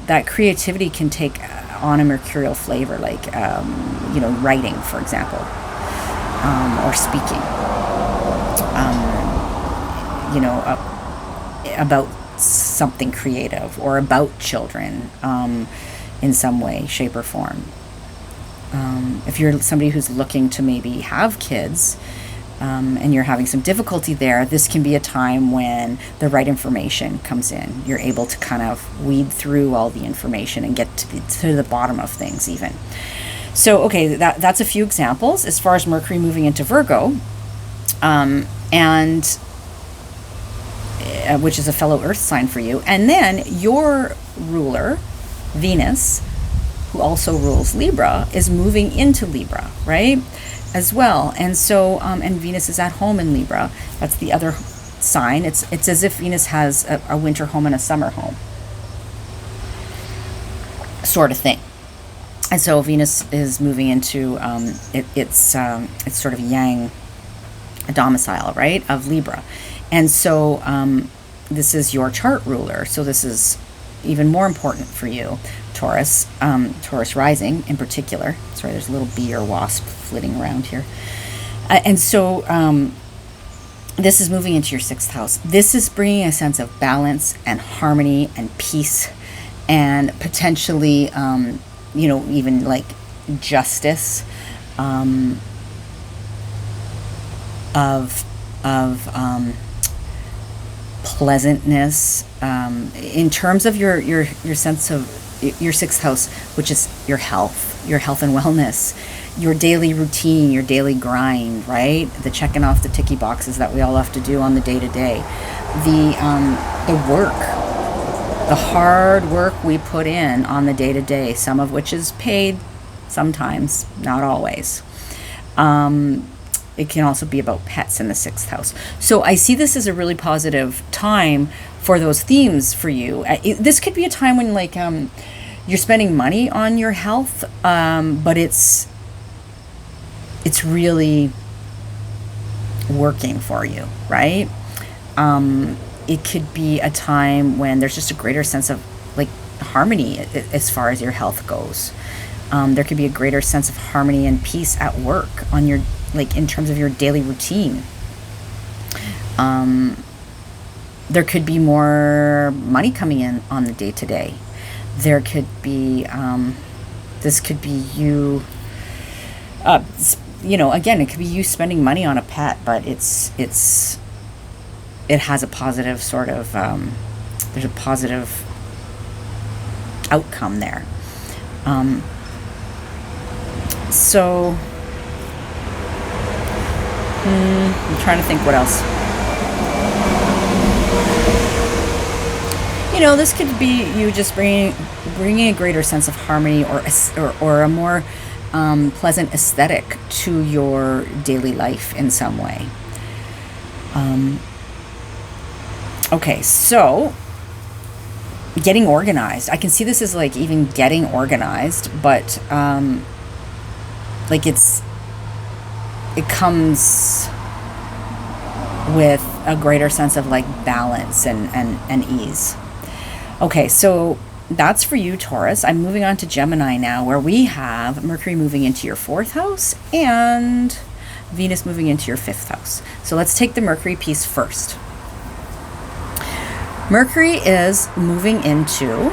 that creativity can take on a mercurial flavor, like, writing, for example, or speaking, about something creative or about children, in some way, shape, or form. If you're somebody who's looking to maybe have kids, and you're having some difficulty there, this can be a time when the right information comes in. You're able to kind of weed through all the information and get to the bottom of things even. So, okay, that's a few examples as far as Mercury moving into Virgo. And which is a fellow earth sign for you. And then your ruler, Venus, who also rules Libra, is moving into Libra, right? As well. And so, and Venus is at home in Libra. That's the other sign. It's as if Venus has a winter home and a summer home, sort of thing. And so Venus is moving into, it's sort of yang domicile, right, of Libra. And so this is your chart ruler. So this is even more important for you, Taurus, Taurus rising in particular. Sorry, there's a little bee or wasp flitting around here. And so this is moving into your 6th house. This is bringing a sense of balance and harmony and peace and potentially, even like justice, of pleasantness, in terms of your sense of your 6th house, which is your health and wellness, your daily routine, your daily grind, right? The checking off the ticky boxes that we all have to do on the day-to-day, the work, the hard work we put in on the day-to-day, some of which is paid, sometimes, not always. It can also be about pets in the 6th house. So I see this as a really positive time for those themes for you. This could be a time when like you're spending money on your health, but it's really working for you, right? It could be a time when there's just a greater sense of like harmony as far as your health goes. There could be a greater sense of harmony and peace at work on your, like in terms of your daily routine. There could be more money coming in on the day-to-day. There could be, this could be you, again, it could be you spending money on a pet, but it has a positive sort of, there's a positive outcome there. So, I'm trying to think what else. This could be you just bringing a greater sense of harmony or a more pleasant aesthetic to your daily life in some way. Okay, so getting organized. I can see this as like even getting organized, but like it comes with a greater sense of like balance and ease. Okay, so that's for you, Taurus. I'm moving on to Gemini now, where we have Mercury moving into your 4th house and Venus moving into your 5th house. So let's take the Mercury piece first. Mercury is moving into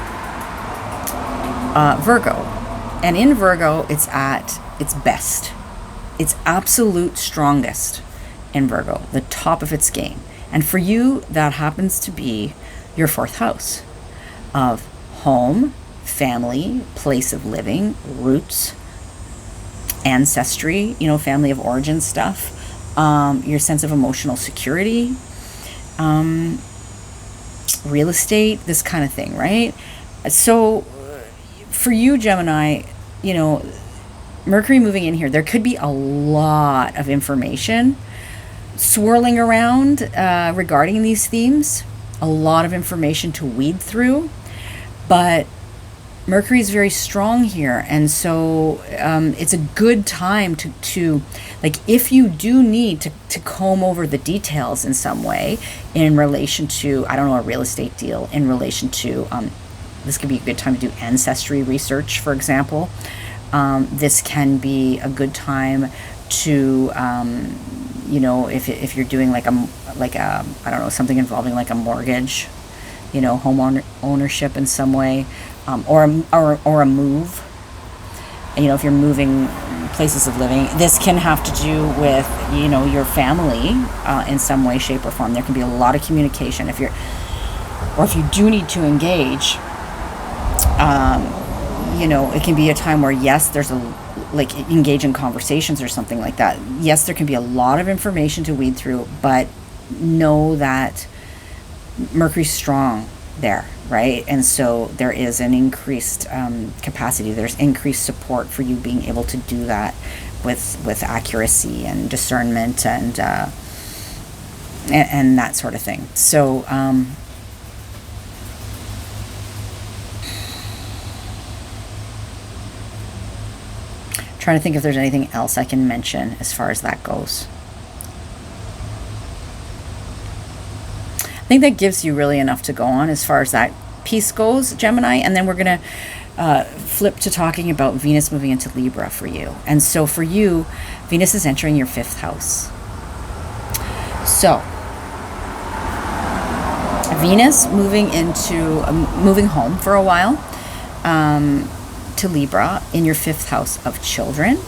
Virgo. And in Virgo, it's at its best. Its absolute strongest in Virgo, the top of its game. And for you, that happens to be your 4th house of home, family, place of living, roots, ancestry, family of origin stuff, your sense of emotional security, real estate, this kind of thing, right? So for you, Gemini, Mercury moving in here, there could be a lot of information swirling around regarding these themes, a lot of information to weed through, but Mercury is very strong here, and so it's a good time to like, if you do need to comb over the details in some way in relation to, I don't know, a real estate deal, in relation to, this could be a good time to do ancestry research, for example. This can be a good time to, if you're doing like a I don't know, something involving like a mortgage, home ownership in some way, or a move. If you're moving places of living, this can have to do with your family in some way, shape, or form. There can be a lot of communication if you do need to engage. It can be a time where, yes, there's engage in conversations or something like that. Yes, there can be a lot of information to weed through, but know that Mercury's strong there, right? And so there is an increased capacity. There's increased support for you being able to do that with accuracy and discernment and that sort of thing. So trying to think if there's anything else I can mention as far as that goes. I think that gives you really enough to go on as far as that piece goes, Gemini. And then we're going to flip to talking about Venus moving into Libra for you. And so for you, Venus is entering your 5th house. So Venus moving home for a while to Libra in your 5th house of children,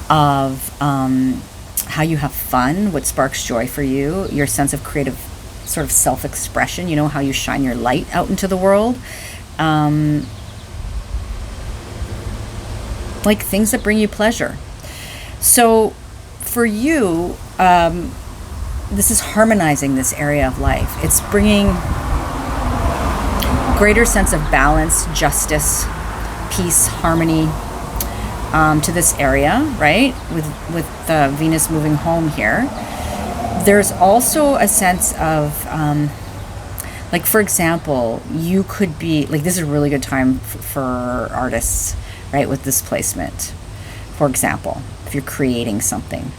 of how you have fun, what sparks joy for you, your sense of creative sort of self-expression, you know, how you shine your light out into the world, like things that bring you pleasure. So for you, this is harmonizing this area of life. It's bringing greater sense of balance, justice, peace, harmony to this area, right? With Venus moving home here. There's also a sense of, like, for example, you could be, like, this is a really good time for artists, right, with this placement. For example, if you're creating something,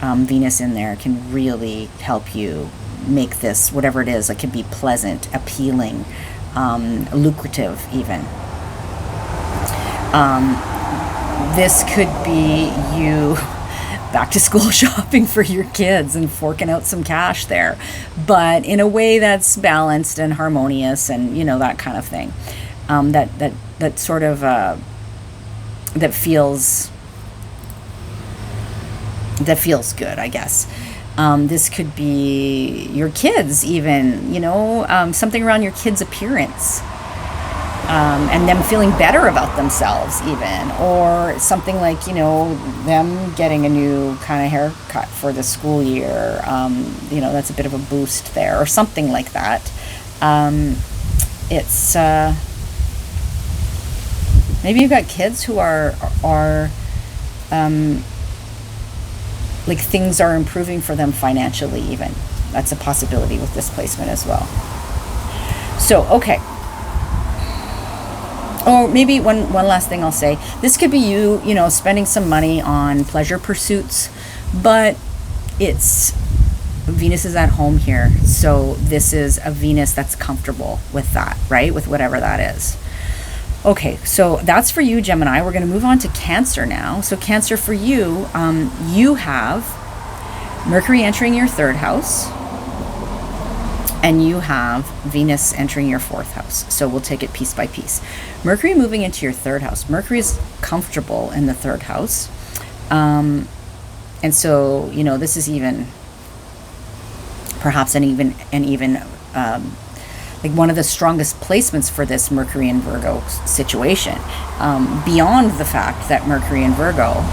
Venus in there can really help you make this, whatever it is, it can be pleasant, appealing, lucrative even. This could be you back to school shopping for your kids and forking out some cash there, but in a way that's balanced and harmonious and, you know, that kind of thing. That sort of that feels good, I guess. This could be your kids even, you know, something around your kids' appearance. And them feeling better about themselves even, or something like, you know, them getting a new kind of haircut for the school year, you know, that's a bit of a boost there, or something like that. It's maybe you've got kids who are like things are improving for them financially even. That's a possibility with this placement as well. So, okay. Or maybe one last thing I'll say. This could be you, you know, spending some money on pleasure pursuits, but it's Venus is at home here. So this is a Venus that's comfortable with that, right? With whatever that is. Okay, so that's for you, Gemini. We're going to move on to Cancer now. So Cancer, for you, you have Mercury entering your 3rd house. And you have Venus entering your 4th house. So we'll take it piece by piece. Mercury moving into your 3rd house. Mercury is comfortable in the 3rd house. And so, you know, this is even perhaps like one of the strongest placements for this Mercury and Virgo situation. Beyond the fact that Mercury and Virgo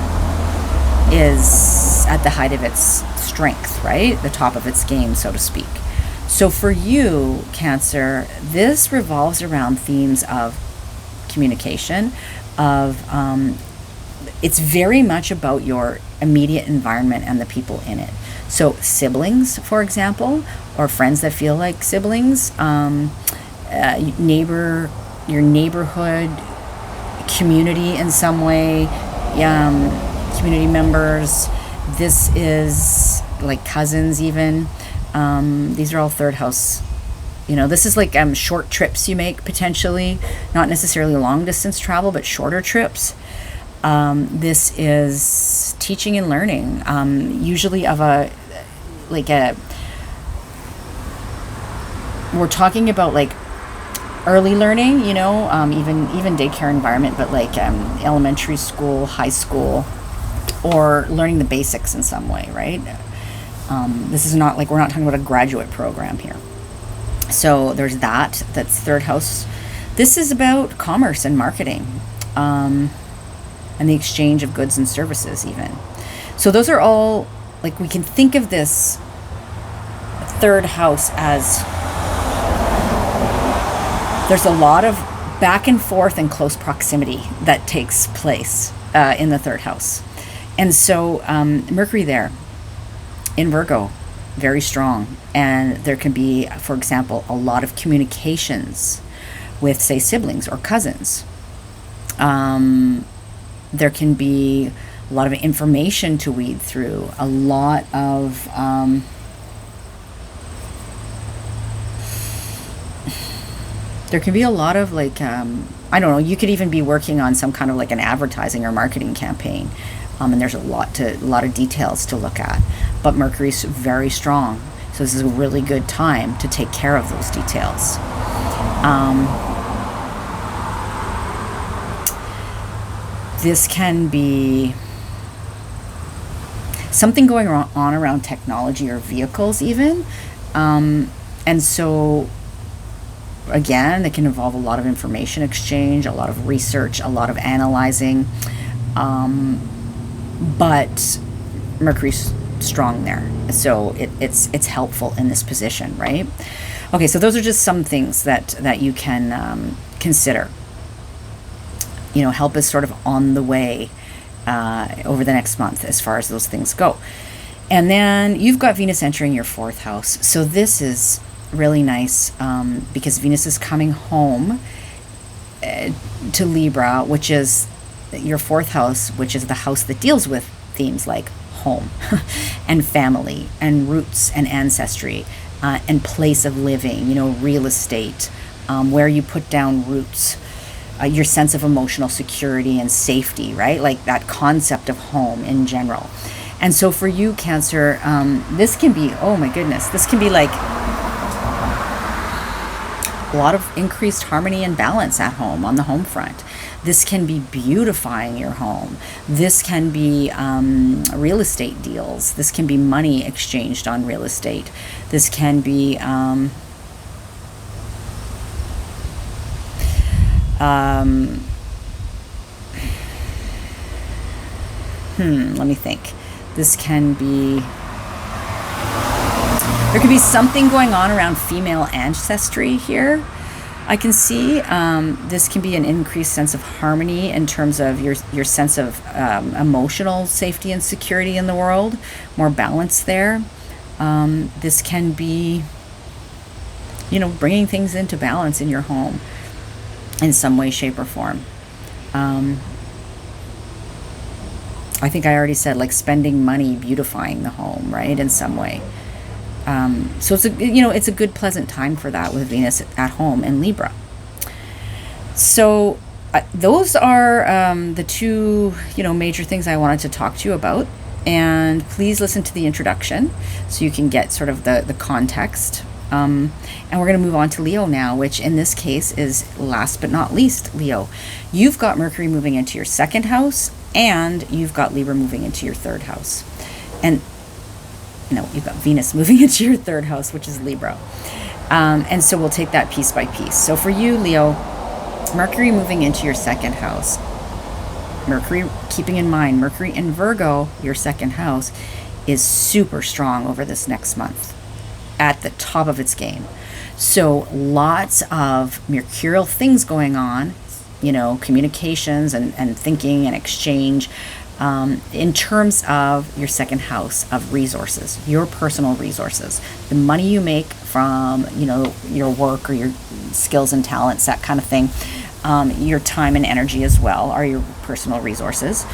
is at the height of its strength, right? The top of its game, so to speak. So for you, Cancer, this revolves around themes of communication, of it's very much about your immediate environment and the people in it. So siblings, for example, or friends that feel like siblings, your neighborhood, community in some way, community members. This is like cousins even. These are all 3rd house. You know, this is like short trips you make potentially, not necessarily long distance travel, but shorter trips. This is teaching and learning, usually of we're talking about like early learning, you know, even daycare environment, but like elementary school, high school, or learning the basics in some way, right? This is not like, we're not talking about a graduate program here. So there's that's 3rd house. This is about commerce and marketing, and the exchange of goods and services even. So those are all, like, we can think of this 3rd house as There's a lot of back and forth and close proximity that takes place in the third house. And so Mercury there in Virgo, very strong. And there can be, for example, a lot of communications with, say, siblings or cousins. There can be a lot of information to weed through, a lot of there can be a lot of like I don't know, you could even be working on some kind of like an advertising or marketing campaign, and there's a lot of details to look at. But Mercury's very strong, so this is a really good time to take care of those details. This can be something going on around technology or vehicles even. And so, again, it can involve a lot of information exchange, a lot of research, a lot of analyzing. But Mercury's strong there. So it's helpful in this position, right? Okay, so those are just some things that you can consider. You know, help is sort of on the way over the next month as far as those things go. And then you've got Venus entering your fourth house. So this is really nice because Venus is coming home to Libra, which is your fourth house, which is the house that deals with themes like home and family and roots and ancestry and place of living, you know, real estate, where you put down roots. Your sense of emotional security and safety, right? Like that concept of home in general. And so for you, Cancer, this can be, oh my goodness, this can be like a lot of increased harmony and balance at home on the home front. This can be beautifying your home. This can be real estate deals. This can be money exchanged on real estate. This can be let me think. This can be, there could be something going on around female ancestry here. I can see this can be an increased sense of harmony in terms of your sense of emotional safety and security in the world, more balance there. This can be, you know, bringing things into balance in your home in some way, shape, or form. I think I already said like spending money beautifying the home, right, in some way. So it's it's a good, pleasant time for that with Venus at home in Libra. So those are the two major things I wanted to talk to you about. And please listen to the introduction so you can get sort of the context. And we're going to move on to Leo now, which in this case is last but not least, Leo. You've got Mercury moving into your second house, and you've got Libra moving into your third house. And no, you've got Venus moving into your third house, which is Libra. And so we'll take that piece by piece. So for you, Leo, Mercury moving into your second house. Mercury, keeping in mind, Mercury in Virgo, your second house, is super strong over this next month, at the top of its game. So lots of mercurial things going on, communications and thinking and exchange in terms of your second house of resources, your personal resources, the money you make from, your work or your skills and talents, that kind of thing. Your time and energy as well are your personal resources.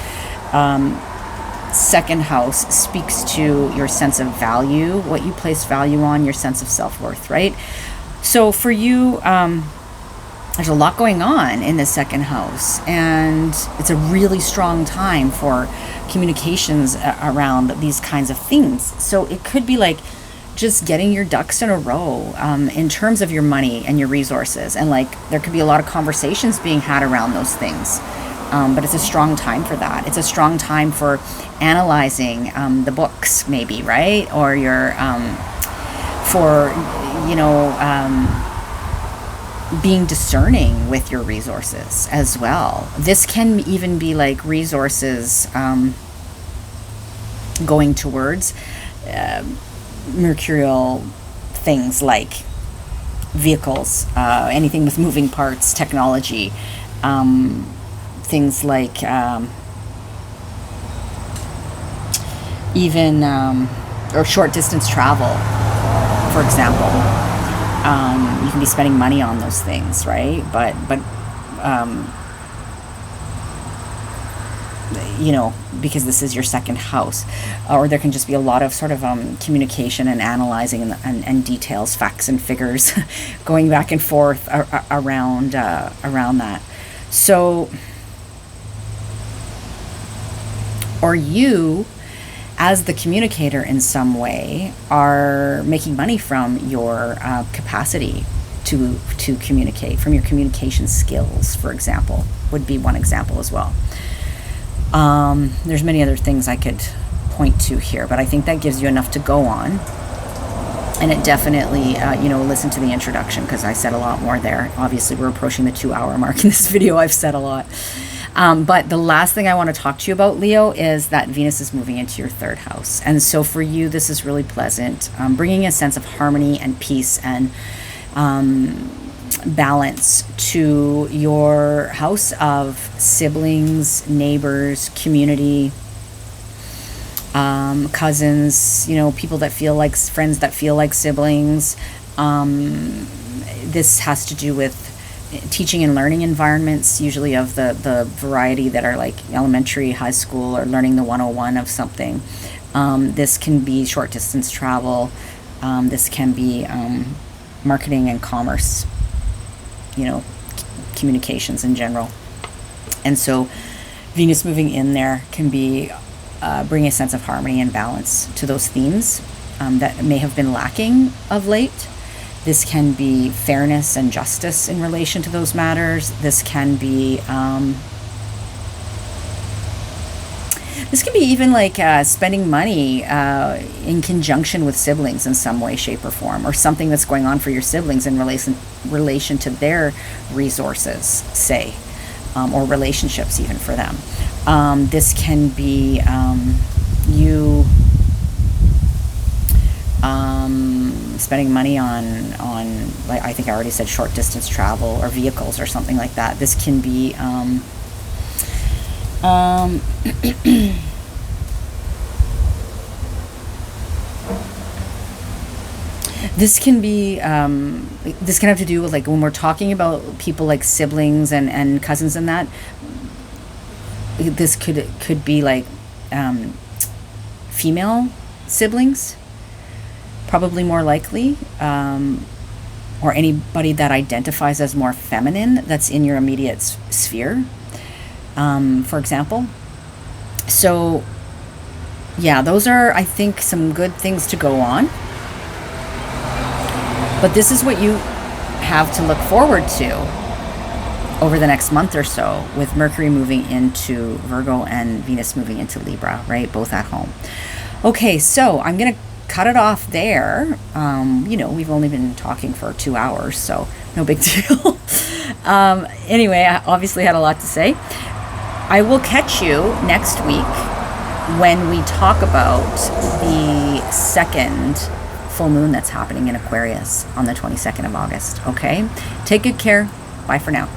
Second house speaks to your sense of value, what you place value on, your sense of self-worth, right? So for you, there's a lot going on in the second house, and it's a really strong time for communications around these kinds of things. So it could be like just getting your ducks in a row in terms of your money and your resources, and like there could be a lot of conversations being had around those things. But it's a strong time for that. It's a strong time for analyzing the books, maybe, right? Or your being discerning with your resources as well. This can even be like resources going towards mercurial things like vehicles, anything with moving parts, technology, things like even or short distance travel, for example. You can be spending money on those things, right? But you know, because this is your second house, or there can just be a lot of sort of communication and analyzing and details, facts and figures, going back and forth around that. So, or you, as the communicator in some way, are making money from your capacity to communicate, from your communication skills, for example, would be one example as well. There's many other things I could point to here, but I think that gives you enough to go on. And it definitely, listen to the introduction, because I said a lot more there. Obviously, we're approaching the 2-hour mark in this video. I've said a lot. But the last thing I want to talk to you about, Leo, is that Venus is moving into your third house. And so for you, this is really pleasant, bringing a sense of harmony and peace and balance to your house of siblings, neighbors, community, cousins, people that feel like friends, that feel like siblings. This has to do with teaching and learning environments, usually of the variety that are like elementary, high school, or learning the 101 of something. This can be short distance travel. This can be marketing and commerce, communications in general. And so Venus moving in there can be bring a sense of harmony and balance to those themes that may have been lacking of late. This can be fairness and justice in relation to those matters. This can be even like spending money in conjunction with siblings in some way, shape, or form, or something that's going on for your siblings in relation to their resources, say, or relationships even for them. This can be you spending money on like I think I already said, short distance travel or vehicles or something like that. This can be this can have to do with, like, when we're talking about people like siblings and cousins and that, this could be like female siblings, probably more likely, or anybody that identifies as more feminine that's in your immediate sphere, for example. So yeah, those are, I think, some good things to go on. But this is what you have to look forward to over the next month or so, with Mercury moving into Virgo and Venus moving into Libra, right? Both at home. Okay, so I'm going to cut it off there. We've only been talking for 2 hours, so no big deal. Anyway, I obviously had a lot to say. I will catch you next week when we talk about the second full moon that's happening in Aquarius on the 22nd of August. Okay? Take good care. Bye for now.